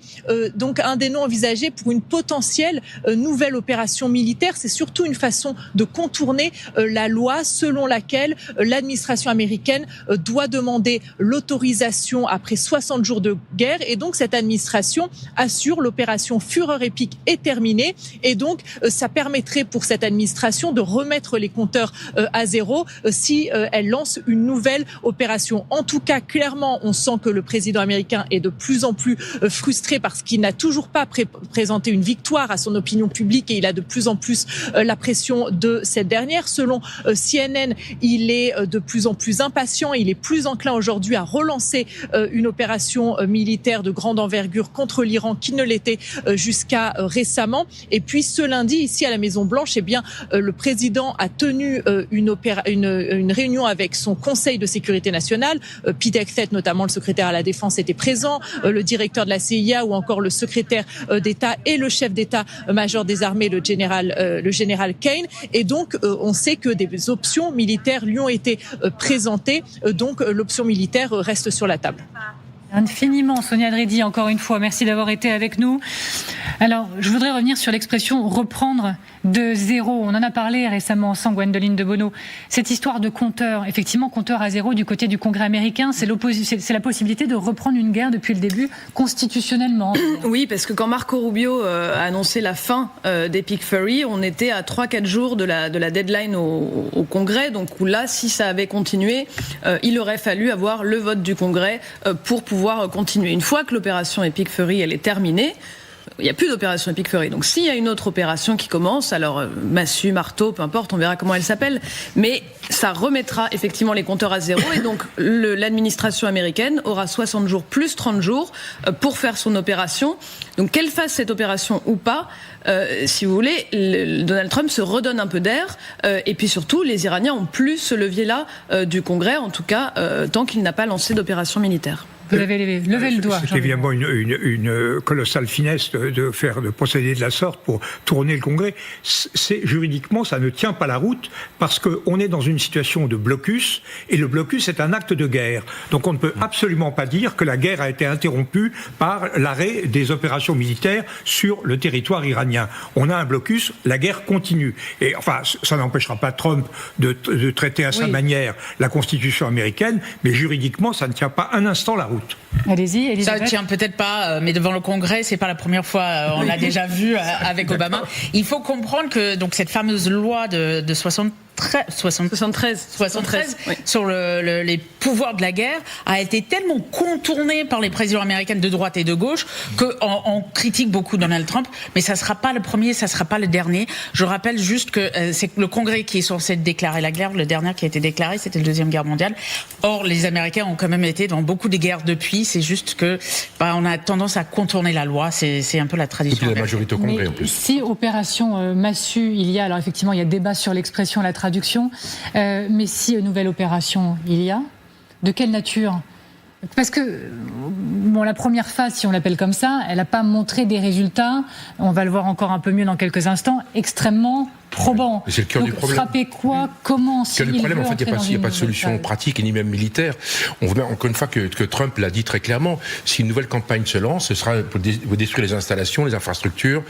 Donc un des noms envisagés pour une potentielle nouvelle opération militaire. C'est surtout une façon de contourner la loi selon laquelle l'administration américaine doit demander l'autorisation après 60 jours de guerre. Et donc cette administration assure l'opération Fureur épique est terminée. Et donc, ça permettrait pour cette administration de remettre les compteurs à zéro si elle lance une nouvelle opération. En tout cas, clairement, on sent que le président américain est de plus en plus frustré parce qu'il n'a toujours pas présenté une victoire à son opinion publique et il a de plus en plus la pression de cette dernière. Selon CNN, il est de plus en plus impatient. Il est plus enclin aujourd'hui à relancer une opération militaire de grande envergure contre l'Iran qu'il ne l'était jusqu'à récemment. Et puis ce lundi, ici à la Maison-Blanche, eh bien, le président a tenu une réunion avec son Conseil de sécurité nationale. Pete Hegseth, notamment le secrétaire à la Défense, était présent, le directeur de la CIA ou encore le secrétaire d'État et le chef d'État-major des armées, le général Kane. Et donc, on sait que des options militaires lui ont été présentées. Donc, l'option militaire reste sur la table. Infiniment, Sonia Dridi, encore une fois. Merci d'avoir été avec nous. Alors, je voudrais revenir sur l'expression « reprendre de zéro ». On en a parlé récemment ensemble, Gwendoline de Bono. Cette histoire de compteur, effectivement, compteur à zéro du côté du Congrès américain, c'est la possibilité de reprendre une guerre depuis le début constitutionnellement. Oui, parce que quand Marco Rubio a annoncé la fin d'Epic Fury, on était à 3-4 jours de la deadline au Congrès. Donc là, si ça avait continué, il aurait fallu avoir le vote du Congrès pour pouvoir continuer. Une fois que l'opération Epic Fury elle est terminée, il n'y a plus d'opération Epic Fury. Donc s'il y a une autre opération qui commence, alors massue, marteau, peu importe, on verra comment elle s'appelle, mais ça remettra effectivement les compteurs à zéro et donc l'administration américaine aura 60 jours plus 30 jours pour faire son opération. Donc qu'elle fasse cette opération ou pas, si vous voulez, Donald Trump se redonne un peu d'air et puis surtout les Iraniens ont plus ce levier-là du Congrès, en tout cas tant qu'il n'a pas lancé d'opération militaire. Vous avez levé le doigt. C'est évidemment une colossale finesse de procéder de la sorte pour tourner le Congrès. Juridiquement, ça ne tient pas la route parce qu'on est dans une situation de blocus et le blocus est un acte de guerre. Donc on ne peut absolument pas dire que la guerre a été interrompue par l'arrêt des opérations militaires sur le territoire iranien. On a un blocus, la guerre continue. Et enfin, ça n'empêchera pas Trump de traiter à sa manière la Constitution américaine, mais juridiquement, ça ne tient pas un instant la route. Allez-y, Elisabeth. Ça tient peut-être pas, mais devant le Congrès, c'est pas la première fois. On l'a déjà vu avec Obama. Il faut comprendre que donc cette fameuse loi de 73 oui. Sur les pouvoirs de la guerre a été tellement contournée par les présidents américains de droite et de gauche qu'on critique beaucoup Donald Trump, mais ça sera pas le premier, ça sera pas le dernier. Je rappelle juste que c'est le Congrès qui est censé déclarer la guerre. Le dernier qui a été déclaré, c'était la Deuxième Guerre mondiale. Or, les Américains ont quand même été dans beaucoup de guerres depuis. C'est juste que on a tendance à contourner la loi. C'est un peu la tradition. Et puis la majorité au Congrès, mais en plus. Si opération Massue, il y a, alors effectivement, il y a débat sur l'expression, la traduction, mais si nouvelle opération, il y a, de quelle nature ? Parce que la première phase, si on l'appelle comme ça, elle n'a pas montré des résultats, on va le voir encore un peu mieux dans quelques instants, extrêmement probant. C'est le cœur du problème. Frapper quoi ? Comment ? Le cœur du problème, en fait, il n'y a pas de solution pratique et ni même militaire. On voit encore une fois que Trump l'a dit très clairement, si une nouvelle campagne se lance, ce sera pour détruire les installations, les infrastructures,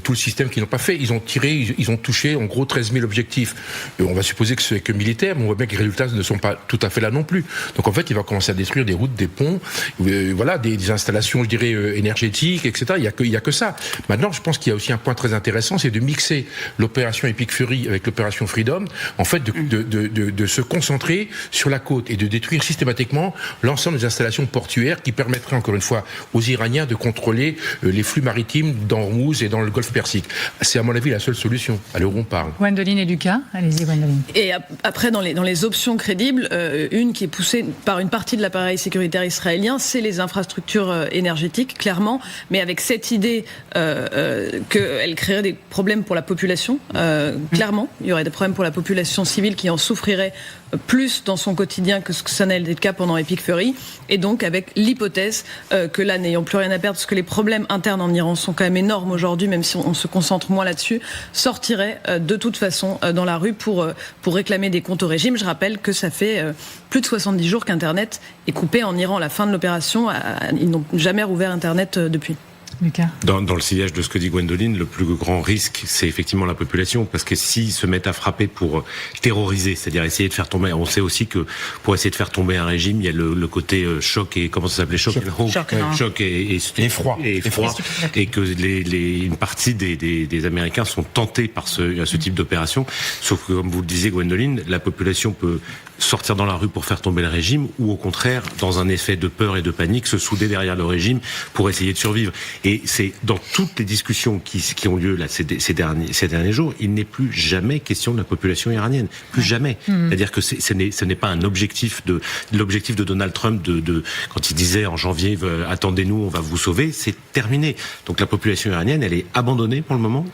tout le système qu'ils n'ont pas fait. Ils ont touché en gros 13 000 objectifs. On va supposer que c'est que militaire, mais on voit bien que les résultats ne sont pas tout à fait là non plus. Donc en fait, il va commencer à détruire des routes, des ponts, des installations, je dirais, énergétiques, etc. Il y a que ça. Maintenant, je pense qu'il y a aussi un point très intéressant, c'est de mixer l'opération Epic Fury avec l'opération Freedom, en fait, de se concentrer sur la côte et de détruire systématiquement l'ensemble des installations portuaires qui permettraient, encore une fois, aux Iraniens de contrôler les flux maritimes dans Hormuz et dans le Golfe Persique. C'est, à mon avis, la seule solution, à l'heure où on parle. Gwendoline et Lucas, allez-y, Gwendoline. Et après, dans les options crédibles, une qui est poussée par une partie de l'appareil sécuritaire israélien, c'est les infrastructures énergétiques, clairement, mais avec cette idée qu'elle créerait des problèmes pour la population. Clairement, il y aurait des problèmes pour la population civile qui en souffrirait plus dans son quotidien que ce que ça n'a été le cas pendant Epic Fury, et donc avec l'hypothèse que là, n'ayant plus rien à perdre, parce que les problèmes internes en Iran sont quand même énormes aujourd'hui, même si on se concentre moins là-dessus, sortirait de toute façon dans la rue pour réclamer des comptes au régime. Je rappelle que ça fait plus de 70 jours qu'Internet est coupé en Iran. À la fin de l'opération, ils n'ont jamais rouvert Internet depuis. Dans le sillage de ce que dit Gwendoline, le plus grand risque, c'est effectivement la population, parce que s'ils se mettent à frapper pour terroriser, c'est-à-dire essayer de faire tomber, on sait aussi que pour essayer de faire tomber un régime, il y a le côté choc et comment ça s'appelait, choc et froid, et que une partie des Américains sont tentés par ce type d'opération. Sauf que, comme vous le disiez, Gwendoline, la population peut sortir dans la rue pour faire tomber le régime, ou au contraire, dans un effet de peur et de panique, se souder derrière le régime pour essayer de survivre. Et c'est dans toutes les discussions qui ont lieu là ces derniers jours, il n'est plus jamais question de la population iranienne, plus jamais. C'est-à-dire que ce n'est pas un objectif l'objectif de Donald Trump quand il disait en janvier attendez-nous, on va vous sauver, c'est terminé. Donc la population iranienne, elle est abandonnée pour le moment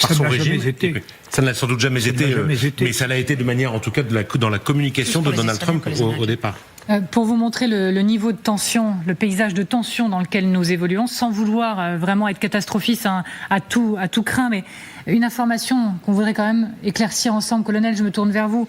par son régime. Ça ne l'a sans doute jamais été, mais ça l'a été de manière, en tout cas, dans la communication de Donald Trump au départ. Pour vous montrer le niveau de tension, le paysage de tension dans lequel nous évoluons, sans vouloir vraiment être catastrophiste à tout craint, mais une information qu'on voudrait quand même éclaircir ensemble. Colonel, je me tourne vers vous.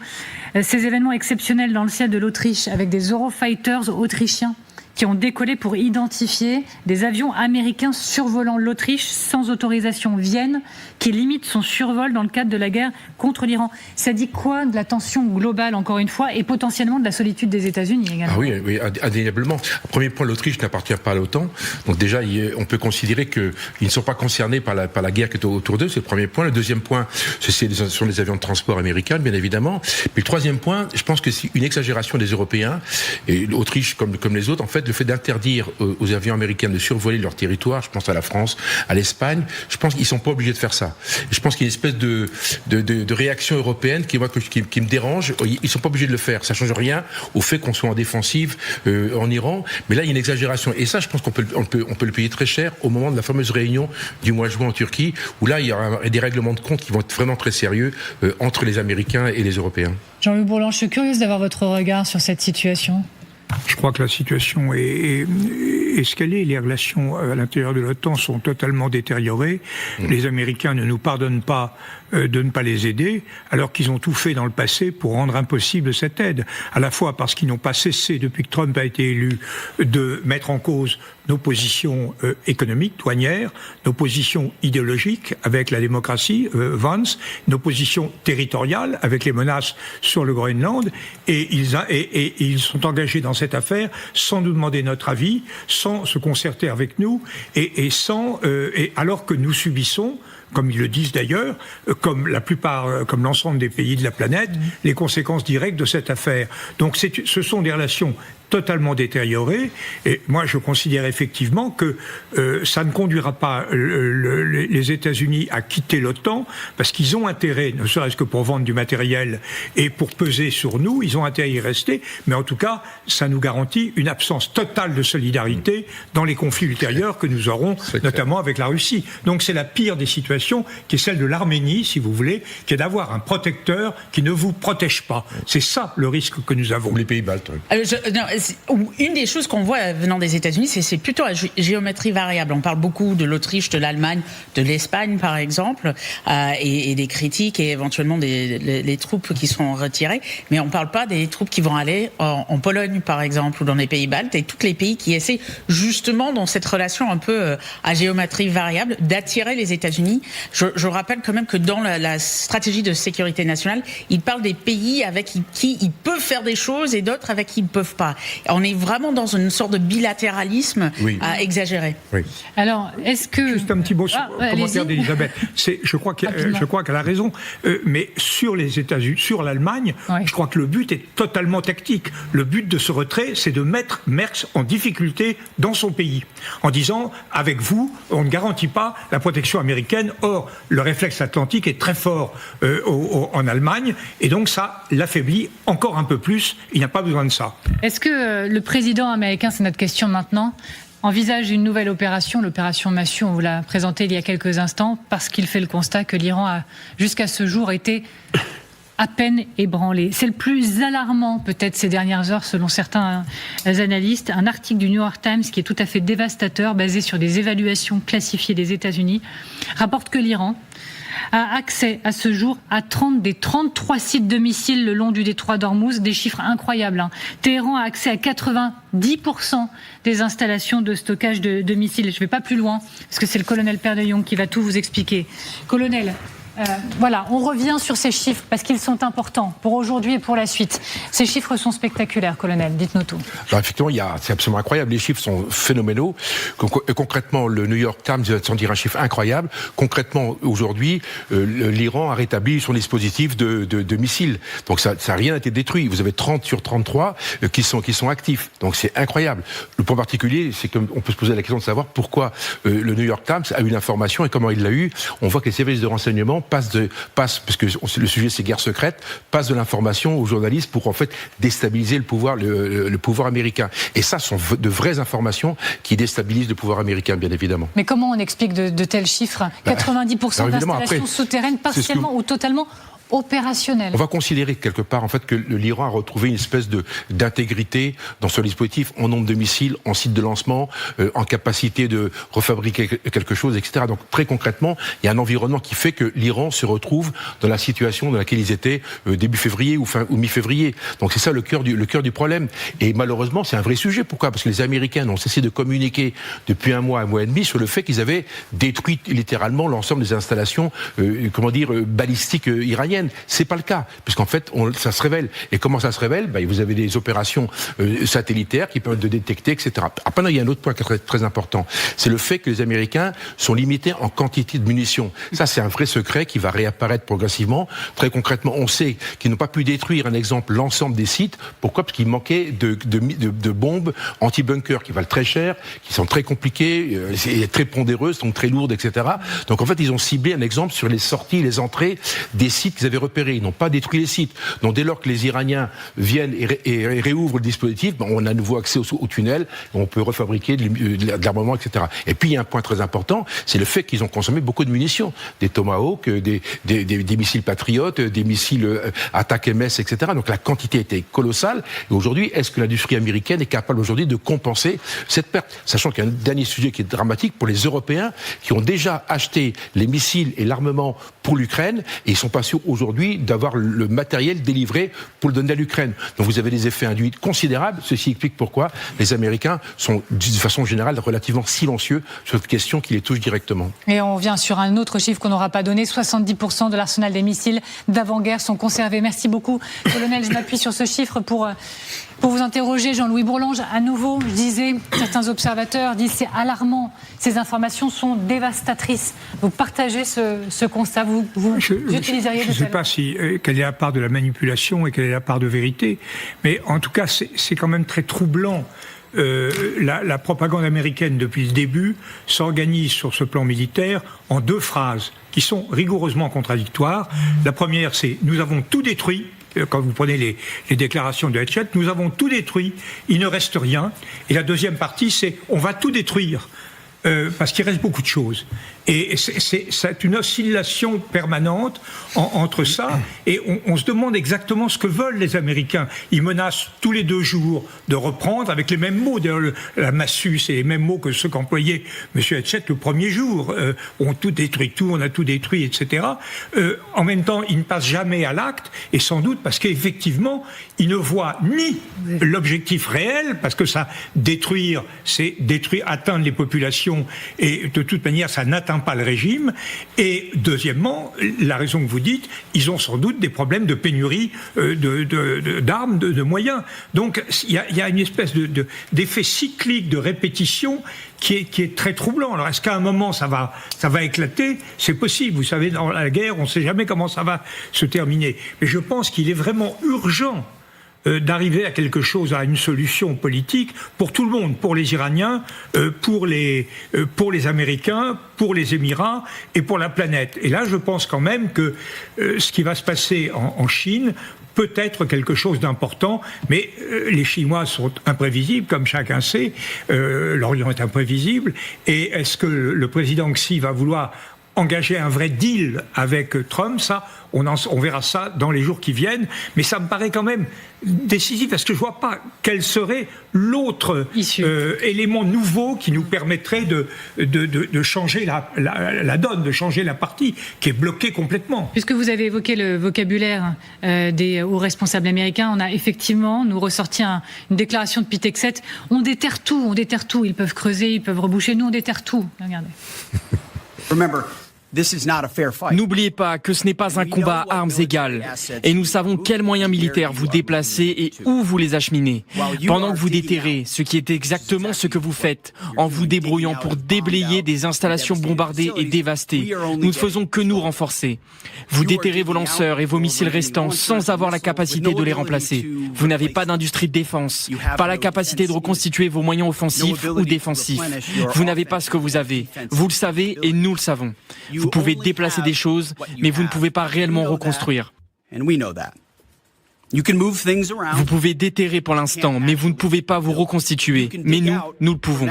Ces événements exceptionnels dans le ciel de l'Autriche, avec des Eurofighters autrichiens qui ont décollé pour identifier des avions américains survolant l'Autriche sans autorisation, Vienne, qui limite son survol dans le cadre de la guerre contre l'Iran. Ça dit quoi de la tension globale, encore une fois, et potentiellement de la solitude des États-Unis également ? Ah oui, indéniablement. Premier point, l'Autriche n'appartient pas à l'OTAN. Donc déjà, on peut considérer qu'ils ne sont pas concernés par la guerre qui est autour d'eux. C'est le premier point. Le deuxième point, ce sont les avions de transport américains, bien évidemment. Puis le troisième point, je pense que c'est une exagération des Européens, et l'Autriche comme les autres, en fait, le fait d'interdire aux avions américains de survoler leur territoire, je pense à la France, à l'Espagne, je pense qu'ils ne sont pas obligés de faire ça. Et je pense qu'il y a une espèce de réaction européenne qui me dérange. Ils ne sont pas obligés de le faire. Ça ne change rien au fait qu'on soit en défensive en Iran. Mais là, il y a une exagération. Et ça, je pense qu'on peut le payer très cher au moment de la fameuse réunion du mois de juin en Turquie, où là, il y aura des règlements de compte qui vont être vraiment très sérieux entre les Américains et les Européens. Jean-Louis Bourlange, je suis curieuse d'avoir votre regard sur cette situation. Je crois que la situation est ce qu'elle est. Les relations à l'intérieur de l'OTAN sont totalement détériorées. Les Américains ne nous pardonnent pas de ne pas les aider, alors qu'ils ont tout fait dans le passé pour rendre impossible cette aide. À la fois parce qu'ils n'ont pas cessé, depuis que Trump a été élu, de mettre en cause nos positions économiques, douanières, nos positions idéologiques avec la démocratie, Vance, nos positions territoriales avec les menaces sur le Groenland, et ils sont engagés dans cette affaire sans nous demander notre avis, sans se concerter avec nous, et alors que nous subissons, comme ils le disent d'ailleurs, comme l'ensemble des pays de la planète, les conséquences directes de cette affaire. Donc ce sont des relations totalement détériorées, et moi je considère effectivement que ça ne conduira pas les États-Unis à quitter l'OTAN, parce qu'ils ont intérêt, ne serait-ce que pour vendre du matériel et pour peser sur nous, ils ont intérêt à y rester, mais en tout cas ça nous garantit une absence totale de solidarité dans les conflits ultérieurs que nous aurons, notamment avec la Russie. Donc c'est la pire des situations, qui est celle de l'Arménie, si vous voulez, qui est d'avoir un protecteur qui ne vous protège pas. C'est ça le risque que nous avons. Les pays baltes. Une des choses qu'on voit venant des États-Unis, c'est plutôt la géométrie variable. On parle beaucoup de l'Autriche, de l'Allemagne, de l'Espagne, par exemple, et des critiques et éventuellement les troupes qui sont retirées. Mais on ne parle pas des troupes qui vont aller en Pologne, par exemple, ou dans les pays baltes, et tous les pays qui essaient justement, dans cette relation un peu à géométrie variable, d'attirer les États-Unis. Je rappelle quand même que dans la stratégie de sécurité nationale, ils parlent des pays avec qui ils peuvent faire des choses et d'autres avec qui ils ne peuvent pas. On est vraiment dans une sorte de bilatéralisme exagéré. Oui. Alors, est-ce que... Juste un petit mot sur le commentaire d'Elisabeth. Je crois qu'elle a raison. Mais sur les États-Unis, sur l'Allemagne, je crois que le but est totalement tactique. Le but de ce retrait, c'est de mettre Merkel en difficulté dans son pays, en disant, avec vous, on ne garantit pas la protection américaine. Or, le réflexe atlantique est très fort en Allemagne, et donc ça l'affaiblit encore un peu plus. Il n'y a pas besoin de ça. Est-ce que le président américain, c'est notre question maintenant, envisage une nouvelle opération, l'opération Massue, on vous l'a présentée il y a quelques instants, parce qu'il fait le constat que l'Iran a, jusqu'à ce jour, été à peine ébranlé. C'est le plus alarmant, peut-être, ces dernières heures, selon certains analystes. Un article du New York Times qui est tout à fait dévastateur, basé sur des évaluations classifiées des États-Unis, rapporte que l'Iran a accès à ce jour à 30 des 33 sites de missiles le long du détroit d'Ormuz, des chiffres incroyables. Téhéran a accès à 90% des installations de stockage de missiles. Je ne vais pas plus loin, parce que c'est le colonel Perdeyong qui va tout vous expliquer. Colonel, voilà, on revient sur ces chiffres parce qu'ils sont importants pour aujourd'hui et pour la suite. Ces chiffres sont spectaculaires, colonel, dites-nous tout. Alors effectivement, c'est absolument incroyable, les chiffres sont phénoménaux. Concrètement, le New York Times va sans dire un chiffre incroyable. Concrètement, aujourd'hui, l'Iran a rétabli son dispositif de missiles. Donc ça n'a rien été détruit. Vous avez 30 sur 33 qui sont actifs. Donc c'est incroyable. Le point particulier, c'est qu'on peut se poser la question de savoir pourquoi le New York Times a eu l'information et comment il l'a eu. On voit que les services de renseignement passe, parce que le sujet c'est guerre secrète, passe de l'information aux journalistes pour en fait déstabiliser le pouvoir américain. Et ça sont de vraies informations qui déstabilisent le pouvoir américain, bien évidemment. Mais comment on explique de tels chiffres ? 90% d'installations souterraines, partiellement ou totalement opérationnel. On va considérer quelque part en fait que l'Iran a retrouvé une espèce d'intégrité dans son dispositif en nombre de missiles, en site de lancement, en capacité de refabriquer quelque chose, etc. Donc très concrètement, il y a un environnement qui fait que l'Iran se retrouve dans la situation dans laquelle ils étaient début février ou mi-février. Donc c'est ça le cœur du problème. Et malheureusement, c'est un vrai sujet. Pourquoi ? Parce que les Américains n'ont cessé de communiquer depuis un mois et demi sur le fait qu'ils avaient détruit littéralement l'ensemble des installations, balistiques iraniennes. C'est pas le cas, puisqu'en fait, ça se révèle. Et comment ça se révèle ? Vous avez des opérations satellitaires qui permettent de détecter, etc. Après, il y a un autre point qui est très, très important. C'est le fait que les Américains sont limités en quantité de munitions. Ça, c'est un vrai secret qui va réapparaître progressivement. Très concrètement, on sait qu'ils n'ont pas pu détruire, un exemple, l'ensemble des sites. Pourquoi ? Parce qu'il manquait de bombes anti-bunker qui valent très cher, qui sont très compliquées, très pondéreuses, donc très lourdes, etc. Donc en fait, ils ont ciblé, un exemple, sur les sorties, les entrées des sites qu'ils avaient avaient repéré, ils n'ont pas détruit les sites. Donc dès lors que les Iraniens viennent et réouvrent le dispositif, on a à nouveau accès au tunnel, on peut refabriquer de l'armement, etc. Et puis il y a un point très important, c'est le fait qu'ils ont consommé beaucoup de munitions, des Tomahawk, des missiles patriotes, des missiles attaque MS, etc. Donc la quantité était colossale. Et aujourd'hui, est-ce que l'industrie américaine est capable aujourd'hui de compenser cette perte? Sachant qu'il y a un dernier sujet qui est dramatique pour les Européens qui ont déjà acheté les missiles et l'armement pour l'Ukraine et ils sont pas sûrs aujourd'hui d'avoir le matériel délivré pour le donner à l'Ukraine. Donc vous avez des effets induits considérables. Ceci explique pourquoi les Américains sont de façon générale relativement silencieux sur cette question qui les touche directement. Et on vient sur un autre chiffre qu'on n'aura pas donné, 70% de l'arsenal des missiles d'avant-guerre sont conservés. Merci beaucoup, colonel. Je m'appuie sur ce chiffre pour vous interroger, Jean-Louis Bourlange. À nouveau, je disais, certains observateurs disent c'est alarmant. Ces informations sont dévastatrices. Vous partagez ce constat, vous utiliseriez Je ne sais pas quelle est la part de la manipulation et quelle est la part de vérité, mais en tout cas, c'est quand même très troublant. La propagande américaine, depuis le début, s'organise sur ce plan militaire en 2 phrases qui sont rigoureusement contradictoires. La première, c'est « nous avons tout détruit ». Quand vous prenez les déclarations de Hatchett, nous avons tout détruit, il ne reste rien. Et la deuxième partie, c'est on va tout détruire, parce qu'il reste beaucoup de choses. Et c'est une oscillation permanente entre ça, et on se demande exactement ce que veulent les Américains. Ils menacent tous les 2 jours de reprendre, avec les mêmes mots. D'ailleurs, la massue, c'est les mêmes mots que ceux qu'employait M. Hatchett le premier jour. On tout détruit tout, on a tout détruit, etc. En même temps, ils ne passent jamais à l'acte, et sans doute parce qu'effectivement, ils ne voient ni l'objectif réel, parce que ça, détruire, c'est atteindre les populations, et de toute manière, ça n'atteint pas le régime. Et deuxièmement, la raison que vous dites, ils ont sans doute des problèmes de pénurie d'armes, de moyens. Donc il y a une espèce d'effet cyclique de répétition qui est très troublant. Alors est-ce qu'à un moment ça va éclater? C'est possible. Vous savez, dans la guerre, on ne sait jamais comment ça va se terminer. Mais je pense qu'il est vraiment urgent d'arriver à quelque chose, à une solution politique pour tout le monde, pour les Iraniens, pour les Américains, pour les Émirats et pour la planète. Et là, je pense quand même que ce qui va se passer en Chine peut être quelque chose d'important, mais les Chinois sont imprévisibles, comme chacun sait. L'Orient est imprévisible. Et est-ce que le président Xi va vouloir engager un vrai deal avec Trump? Ça, on verra ça dans les jours qui viennent. Mais ça me paraît quand même décisif, parce que je ne vois pas quel serait l'autre élément nouveau qui nous permettrait de changer la donne, de changer la partie qui est bloquée complètement. Puisque vous avez évoqué le vocabulaire des hauts responsables américains, on a effectivement nous ressorti une déclaration de Pete Hegseth. On déterre tout. Ils peuvent creuser, ils peuvent reboucher. Nous, on déterre tout. Regardez. N'oubliez pas que ce n'est pas un combat à armes égales. Et nous savons quels moyens militaires vous déplacez et où vous les acheminez. Pendant que vous déterrez, ce qui est exactement ce que vous faites, en vous débrouillant pour déblayer des installations bombardées et dévastées, nous ne faisons que nous renforcer. Vous déterrez vos lanceurs et vos missiles restants sans avoir la capacité de les remplacer. Vous n'avez pas d'industrie de défense, pas la capacité de reconstituer vos moyens offensifs ou défensifs. Vous n'avez pas ce que vous avez. Vous le savez et nous le savons. Vous pouvez déplacer des choses, mais vous ne pouvez pas réellement reconstruire. Vous pouvez déterrer pour l'instant, mais vous ne pouvez pas vous reconstituer. Mais nous le pouvons.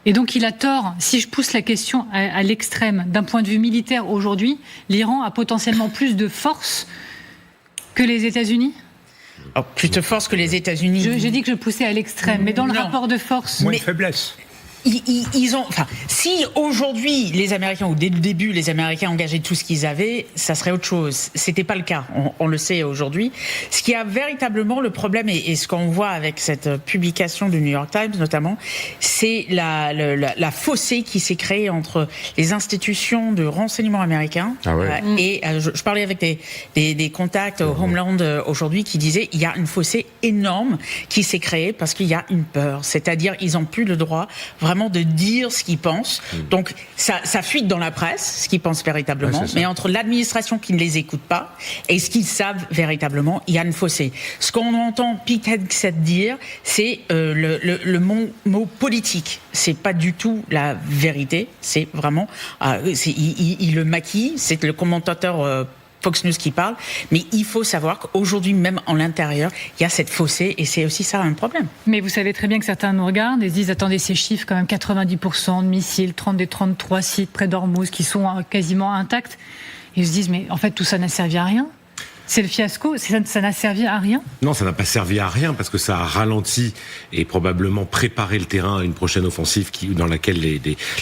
Et donc il a tort. Si je pousse la question à l'extrême, d'un point de vue militaire aujourd'hui, l'Iran a potentiellement plus de force que les États-Unis ? Alors, plus de force que les États-Unis. J'ai dit que je poussais à l'extrême, mais dans le rapport de force. Moins de faiblesse. Si aujourd'hui les Américains, ou dès le début les Américains engageaient tout ce qu'ils avaient, ça serait autre chose. C'était pas le cas, on le sait aujourd'hui. Ce qui a véritablement le problème, et ce qu'on voit avec cette publication du New York Times notamment, c'est la fossé qui s'est créée entre les institutions de renseignement américains et je parlais avec des contacts au Homeland aujourd'hui qui disaient il y a une fossé énorme qui s'est créée parce qu'il y a une peur, c'est-à-dire ils n'ont plus le droit vraiment vraiment de dire ce qu'ils pensent. Donc ça fuite dans la presse, ce qu'ils pensent véritablement, mais entre l'administration qui ne les écoute pas et ce qu'ils savent véritablement, il y a un fossé. Ce qu'on entend Pete Hegseth dire, c'est le mot politique. C'est pas du tout la vérité, c'est vraiment... il le maquille, c'est le commentateur... Fox News qui parle, mais il faut savoir qu'aujourd'hui, même en l'intérieur, il y a cette fossé et c'est aussi ça un problème. Mais vous savez très bien que certains nous regardent et se disent, attendez, ces chiffres, quand même 90% de missiles, 30 des 33 sites près d'Ormuz qui sont quasiment intacts, ils se disent, mais en fait, tout ça n'a servi à rien. C'est le fiasco, ça n'a servi à rien ? Non, ça n'a pas servi à rien parce que ça a ralenti et probablement préparé le terrain à une prochaine offensive dans laquelle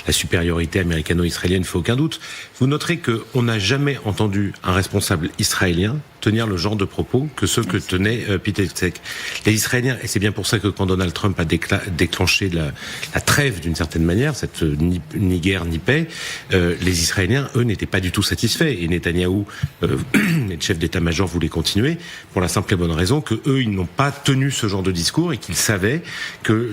la supériorité américano-israélienne fait aucun doute. Vous noterez qu'on n'a jamais entendu un responsable israélien tenir le genre de propos que ceux que tenait Pete Hegseth. Les Israéliens, et c'est bien pour ça que quand Donald Trump a déclenché la trêve d'une certaine manière, cette ni guerre ni paix, les Israéliens, eux, n'étaient pas du tout satisfaits. Et Netanyahou, le chef d'état-major, voulait continuer pour la simple et bonne raison que eux, ils n'ont pas tenu ce genre de discours et qu'ils savaient que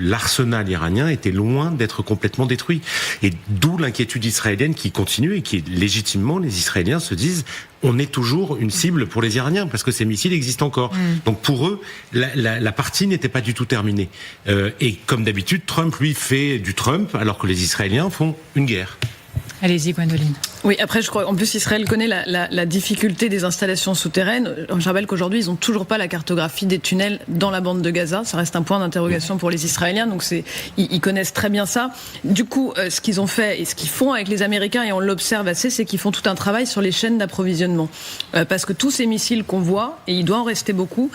l'arsenal iranien était loin d'être complètement détruit. Et d'où l'inquiétude israélienne qui continue et qui, légitimement, les Israéliens se disent on est toujours une cible pour les Iraniens parce que ces missiles existent encore. Donc pour eux, la partie n'était pas du tout terminée. Et comme d'habitude, Trump, lui, fait du Trump alors que les Israéliens font une guerre. Allez-y, Gwendoline. Oui, après, je crois, en plus, Israël connaît la difficulté des installations souterraines. Je rappelle qu'aujourd'hui, ils n'ont toujours pas la cartographie des tunnels dans la bande de Gaza. Ça reste un point d'interrogation pour les Israéliens. Donc, ils connaissent très bien ça. Du coup, ce qu'ils ont fait et ce qu'ils font avec les Américains, et on l'observe assez, c'est qu'ils font tout un travail sur les chaînes d'approvisionnement. Parce que tous ces missiles qu'on voit, et il doit en rester beaucoup,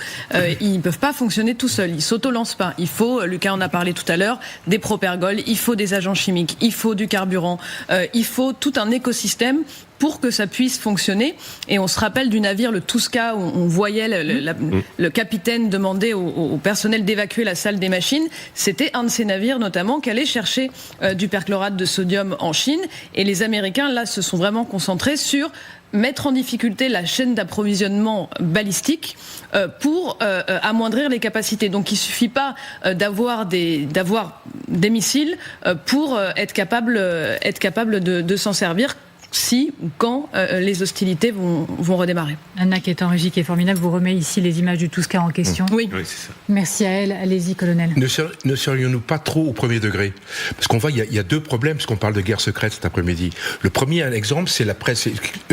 ils ne peuvent pas fonctionner tout seuls. Ils s'auto-lancent pas. Il faut, Lucas en a parlé tout à l'heure, des propergols, il faut des agents chimiques, il faut du carburant, il faut tout un écosystème pour que ça puisse fonctionner. Et on se rappelle du navire, le Tuska, où on voyait le capitaine demander au personnel d'évacuer la salle des machines. C'était un de ces navires, notamment, qui allait chercher du perchlorate de sodium en Chine. Et les Américains, là, se sont vraiment concentrés sur mettre en difficulté la chaîne d'approvisionnement balistique pour amoindrir les capacités. Donc il suffit pas d'avoir des missiles pour être capable de s'en servir si ou quand les hostilités vont redémarrer. Anna, qui est en régie, qui est formidable, vous remet ici les images du Tuska en question. Oui, c'est ça. Merci à elle. Allez-y, colonel. Ne serions-nous pas trop au premier degré ? Parce qu'on voit, il y a deux problèmes, parce qu'on parle de guerre secrète cet après-midi. Le premier, un exemple, c'est la presse.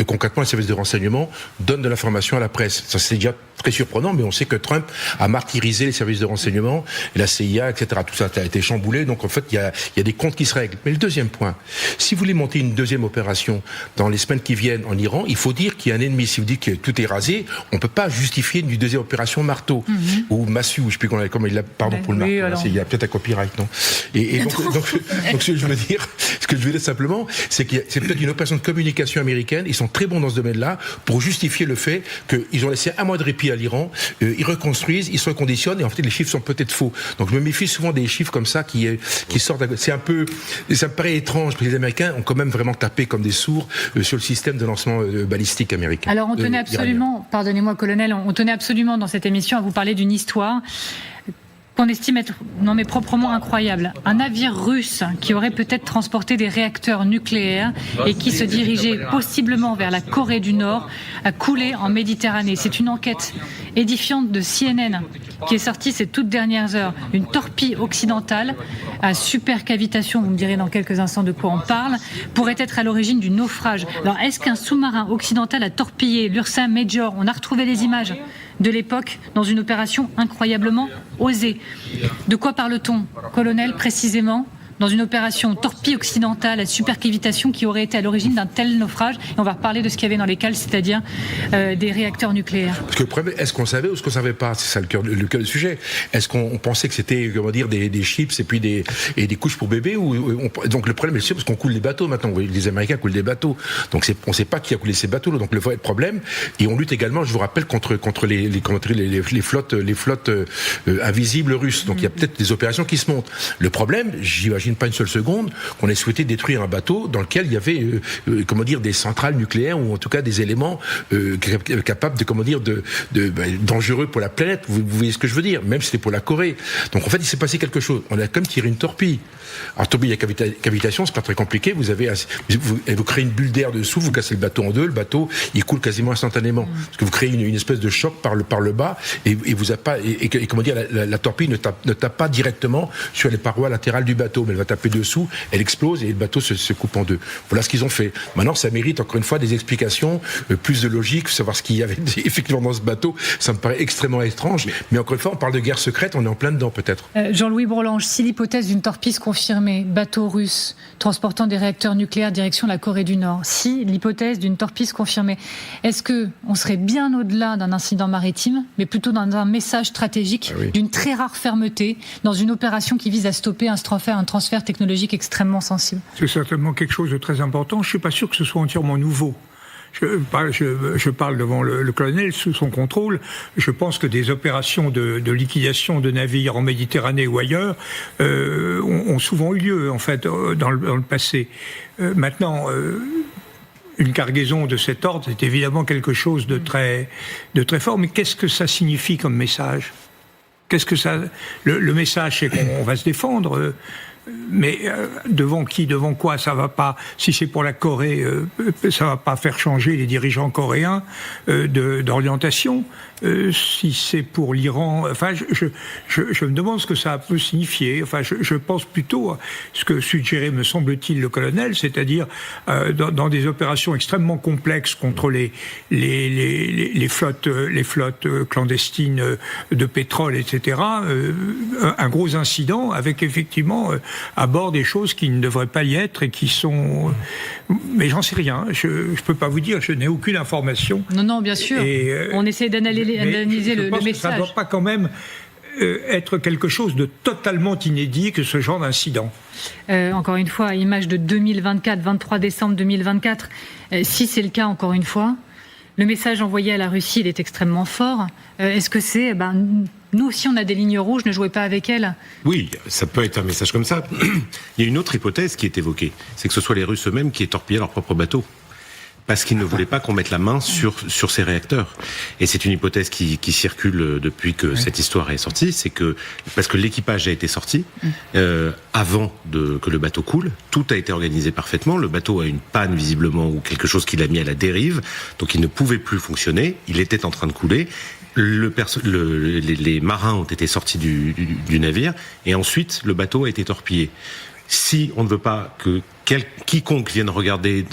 Concrètement, les services de renseignement donnent de l'information à la presse. Ça, c'est déjà très surprenant, mais on sait que Trump a martyrisé les services de renseignement, la CIA, etc. Tout ça a été chamboulé, donc en fait, il y a des comptes qui se règlent. Mais le deuxième point, si vous voulez monter une deuxième opération dans les semaines qui viennent en Iran, il faut dire qu'il y a un ennemi. Si vous dites que tout est rasé, on ne peut pas justifier une deuxième opération marteau ou massue, je ne sais plus comment il a, pardon pour le marteau, il y a peut-être un copyright, non ? Et donc ce que je veux dire simplement, c'est que c'est peut-être une opération de communication américaine. Ils sont très bons dans ce domaine-là pour justifier le fait qu'ils ont laissé un mois de répit à l'Iran, ils reconstruisent, ils se reconditionnent, et en fait les chiffres sont peut-être faux. Donc je me méfie souvent des chiffres comme ça qui sortent. Ça me paraît étrange, parce que les Américains ont quand même vraiment tapé comme des sourds sur le système de lancement balistique américain. Alors on tenait absolument, pardonnez-moi colonel, on tenait absolument dans cette émission à vous parler d'une histoire qu'on estime être proprement incroyable. Un navire russe qui aurait peut-être transporté des réacteurs nucléaires et qui se dirigeait possiblement vers la Corée du Nord a coulé en Méditerranée. C'est une enquête édifiante de CNN qui est sortie ces toutes dernières heures. Une torpille occidentale à supercavitation, vous me direz dans quelques instants de quoi on parle, pourrait être à l'origine du naufrage. Alors est-ce qu'un sous-marin occidental a torpillé l'Ursa Major ? On a retrouvé les images de l'époque dans une opération incroyablement osée. De quoi parle-t-on, colonel, précisément ? Dans une opération torpille occidentale à supercavitation qui aurait été à l'origine d'un tel naufrage. Et on va reparler de ce qu'il y avait dans les cales, c'est-à-dire des réacteurs nucléaires. Parce que le problème, est-ce qu'on savait ou est-ce qu'on savait pas ? C'est ça le cœur du sujet. Est-ce qu'on pensait que c'était, comment dire, des chips et puis des couches pour bébés donc le problème est sûr parce qu'on coule des bateaux maintenant. Les Américains coulent des bateaux. Donc on ne sait pas qui a coulé ces bateaux. Donc le vrai problème. Et on lutte également, je vous rappelle, contre les flottes invisibles russes. Donc il y a peut-être des opérations qui se montent. Le problème, j'imagine n'imagine pas une seule seconde qu'on ait souhaité détruire un bateau dans lequel il y avait, des centrales nucléaires ou en tout cas des éléments capables de, dangereux pour la planète. Vous voyez ce que je veux dire? Même si c'était pour la Corée. Donc en fait, il s'est passé quelque chose. On a quand même tiré une torpille. Alors torpille à cavitation, c'est pas très compliqué. Vous créez une bulle d'air dessous, vous cassez le bateau en deux. Le bateau, il coule quasiment instantanément parce que vous créez une espèce de choc par le bas et vous a pas la torpille ne tape pas directement sur les parois latérales du bateau, mais elle va taper dessous, elle explose et le bateau se coupe en deux. Voilà ce qu'ils ont fait. Maintenant, ça mérite encore une fois des explications, plus de logique, savoir ce qu'il y avait effectivement dans ce bateau. Ça me paraît extrêmement étrange. Mais encore une fois, on parle de guerre secrète, on est en plein dedans peut-être. Jean-Louis Bourlange, si l'hypothèse d'une torpille se confirmait, bateau russe transportant des réacteurs nucléaires direction la Corée du Nord, si l'hypothèse d'une torpille se confirmait, est-ce qu'on serait bien au-delà d'un incident maritime, mais plutôt dans un message stratégique d'une très rare fermeté, dans une opération qui vise à stopper un transfert technologique extrêmement sensible? C'est certainement quelque chose de très important. Je ne suis pas sûr que ce soit entièrement nouveau. Je parle devant le colonel sous son contrôle. Je pense que des opérations de liquidation de navires en Méditerranée ou ailleurs ont souvent eu lieu en fait dans le passé. Maintenant, une cargaison de cet ordre, c'est évidemment quelque chose de très fort. Mais qu'est-ce que ça signifie comme message? Qu'est-ce que ça? Le message, c'est qu'on va se défendre. Mais devant qui, devant quoi? Ça va pas. Si c'est pour la Corée, ça va pas faire changer les dirigeants coréens d'orientation. Si c'est pour l'Iran, enfin, je me demande ce que ça peut signifier. Enfin, je pense plutôt à ce que suggérait, me semble-t-il, le colonel, c'est-à-dire dans des opérations extrêmement complexes contre les flottes clandestines de pétrole, etc. Un gros incident avec effectivement à bord des choses qui ne devraient pas y être et qui sont. Mais j'en sais rien. Je peux pas vous dire. Je n'ai aucune information. Non, bien sûr. On essaie d'analyser le message. Ça ne doit pas quand même être quelque chose de totalement inédit que ce genre d'incident. Encore une fois, image de 2024, 23 décembre 2024. Si c'est le cas, encore une fois, le message envoyé à la Russie, il est extrêmement fort. Est-ce que c'est... nous aussi, on a des lignes rouges, ne jouez pas avec elles. Oui, ça peut être un message comme ça. Il y a une autre hypothèse qui est évoquée, c'est que ce soit les Russes eux-mêmes qui aient torpillé leur propre bateau. Parce qu'ils ne voulaient pas qu'on mette la main sur ces réacteurs. Et c'est une hypothèse qui circule depuis que cette histoire est sortie, c'est que parce que l'équipage a été sorti avant que le bateau coule, tout a été organisé parfaitement. Le bateau a une panne visiblement ou quelque chose qui l'a mis à la dérive, donc il ne pouvait plus fonctionner. Il était en train de couler. Les marins ont été sortis du navire et ensuite le bateau a été torpillé. Si on ne veut pas que quiconque vienne regarder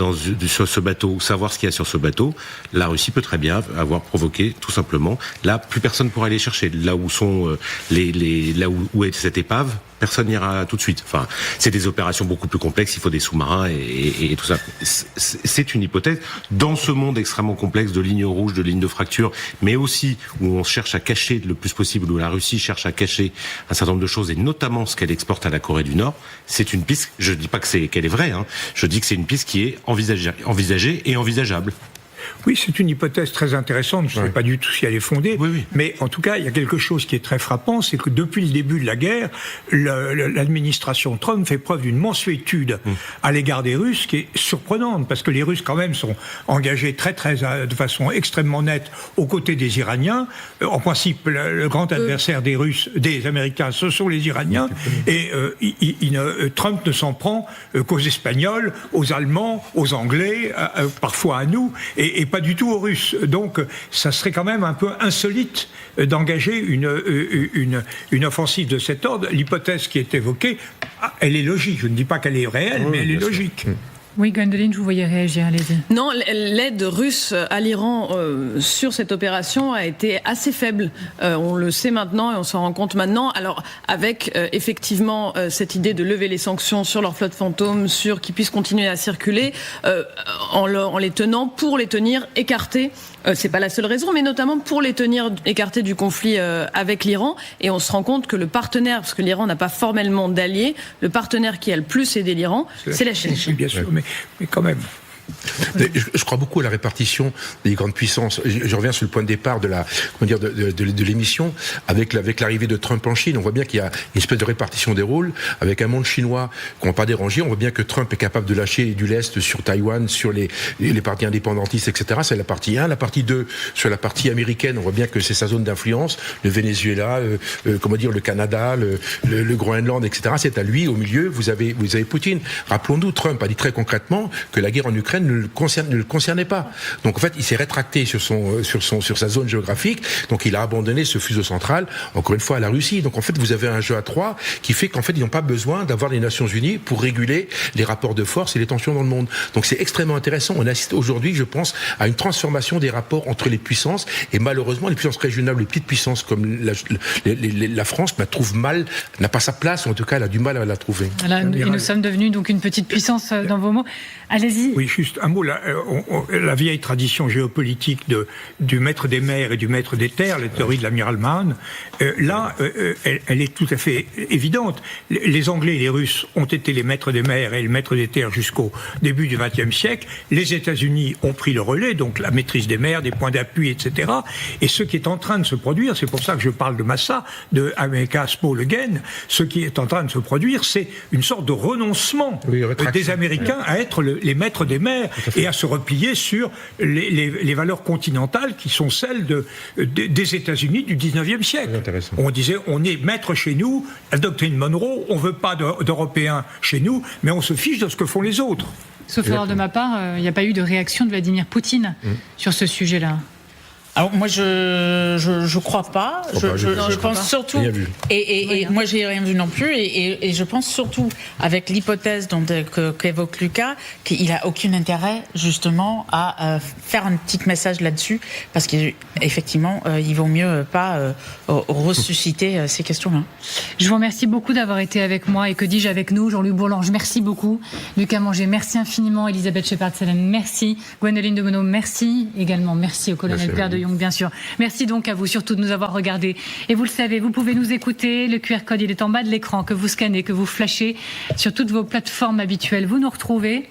sur ce bateau ou savoir ce qu'il y a sur ce bateau, la Russie peut très bien avoir provoqué tout simplement. Là, plus personne pourra aller chercher. Là où sont là où est cette épave, personne n'ira tout de suite. Enfin, c'est des opérations beaucoup plus complexes. Il faut des sous-marins et tout ça. C'est une hypothèse dans ce monde extrêmement complexe de lignes rouges, de lignes de fracture, mais aussi où on cherche à cacher le plus possible, où la Russie cherche à cacher un certain nombre de choses et notamment ce qu'elle exporte à la Corée du Nord. C'est une piste. Je dis pas qu'elle est vraie. Je dis que c'est une piste qui est envisagée et envisageable. Oui, c'est une hypothèse très intéressante. Je ne sais pas du tout si elle est fondée. Mais en tout cas, il y a quelque chose qui est très frappant, c'est que depuis le début de la guerre, l'administration Trump fait preuve d'une mansuétude à l'égard des Russes qui est surprenante, parce que les Russes, quand même, sont engagés de façon extrêmement nette aux côtés des Iraniens. En principe, le grand adversaire des Américains, ce sont les Iraniens. Et Trump ne s'en prend qu'aux Espagnols, aux Allemands, aux Anglais, parfois à nous, et pas du tout aux Russes. Donc, ça serait quand même un peu insolite d'engager une offensive de cet ordre. L'hypothèse qui est évoquée, elle est logique. Je ne dis pas qu'elle est réelle, mais elle est logique. Oui, Gwendoline, je vous voyais réagir, allez-y. Non, l'aide russe à l'Iran sur cette opération a été assez faible. On le sait maintenant et on s'en rend compte maintenant. Alors, avec effectivement cette idée de lever les sanctions sur leur flotte fantôme, qu'ils puissent continuer à circuler, en les tenant, pour les tenir écartés. C'est pas la seule raison, mais notamment pour les tenir écartés du conflit avec l'Iran. Et on se rend compte que le partenaire, parce que l'Iran n'a pas formellement d'alliés, le partenaire qui a le plus aidé l'Iran, c'est la Chine. Bien sûr, mais quand même. Je crois beaucoup à la répartition des grandes puissances. Je reviens sur le point de départ de l'émission avec l'arrivée de Trump en Chine. On voit bien qu'il y a une espèce de répartition des rôles avec un monde chinois qu'on ne va pas déranger. On voit bien que Trump est capable de lâcher du lest sur Taïwan, sur les partis indépendantistes, etc. C'est la partie 1. La partie 2, sur la partie américaine, on voit bien que c'est sa zone d'influence. Le Venezuela, le Canada, le Groenland, etc. C'est à lui, au milieu, vous avez Poutine. Rappelons-nous, Trump a dit très concrètement que la guerre en Ukraine ne le concernait pas. Donc en fait, il s'est rétracté sur sa zone géographique. Donc il a abandonné ce fuseau central, encore une fois, à la Russie. Donc en fait, vous avez un jeu à 3 qui fait qu'en fait, ils n'ont pas besoin d'avoir les Nations Unies pour réguler les rapports de force et les tensions dans le monde. Donc c'est extrêmement intéressant. On assiste aujourd'hui, je pense, à une transformation des rapports entre les puissances et malheureusement, les puissances régionales, les petites puissances comme la France, n'a pas sa place, ou en tout cas, elle a du mal à la trouver. Voilà, et nous sommes devenus donc une petite puissance dans vos mots. Allez-y. Oui, juste un mot. La vieille tradition géopolitique du maître des mers et du maître des terres, la théorie de l'amiral Mann, elle est tout à fait évidente. Les Anglais et les Russes ont été les maîtres des mers et les maîtres des terres jusqu'au début du XXe siècle. Les États-Unis ont pris le relais, donc la maîtrise des mers, des points d'appui, etc. Et ce qui est en train de se produire, c'est pour ça que je parle de Massa, de America Small Again, ce qui est en train de se produire, c'est une sorte de renoncement des Américains à être les maîtres des mers et à se replier sur les valeurs continentales qui sont celles des États-Unis du 19e siècle. On disait, on est maître chez nous, la doctrine Monroe, on ne veut pas d'Européens chez nous, mais on se fiche de ce que font les autres. Sauf erreur de ma part, il n'y a pas eu de réaction de Vladimir Poutine sur ce sujet-là. Alors moi je crois pas. Je pense surtout et moi j'ai rien vu non plus et je pense surtout avec l'hypothèse qu'évoque Lucas qu'il a aucun intérêt justement à faire un petit message là-dessus parce qu'effectivement il vaut mieux pas ressusciter ces questions-là. Je vous remercie beaucoup d'avoir été avec moi et que dis-je avec nous, Jean-Luc Bourlange, merci beaucoup, Lucas Manger, merci infiniment, Elisabeth Shepard-Selen, merci, Gwendoline de Monod, merci également, merci au colonel Pierre de Jong, bien sûr. Merci donc à vous surtout de nous avoir regardés. Et vous le savez, vous pouvez nous écouter. Le QR code, il est en bas de l'écran, que vous scannez, que vous flashez sur toutes vos plateformes habituelles. Vous nous retrouvez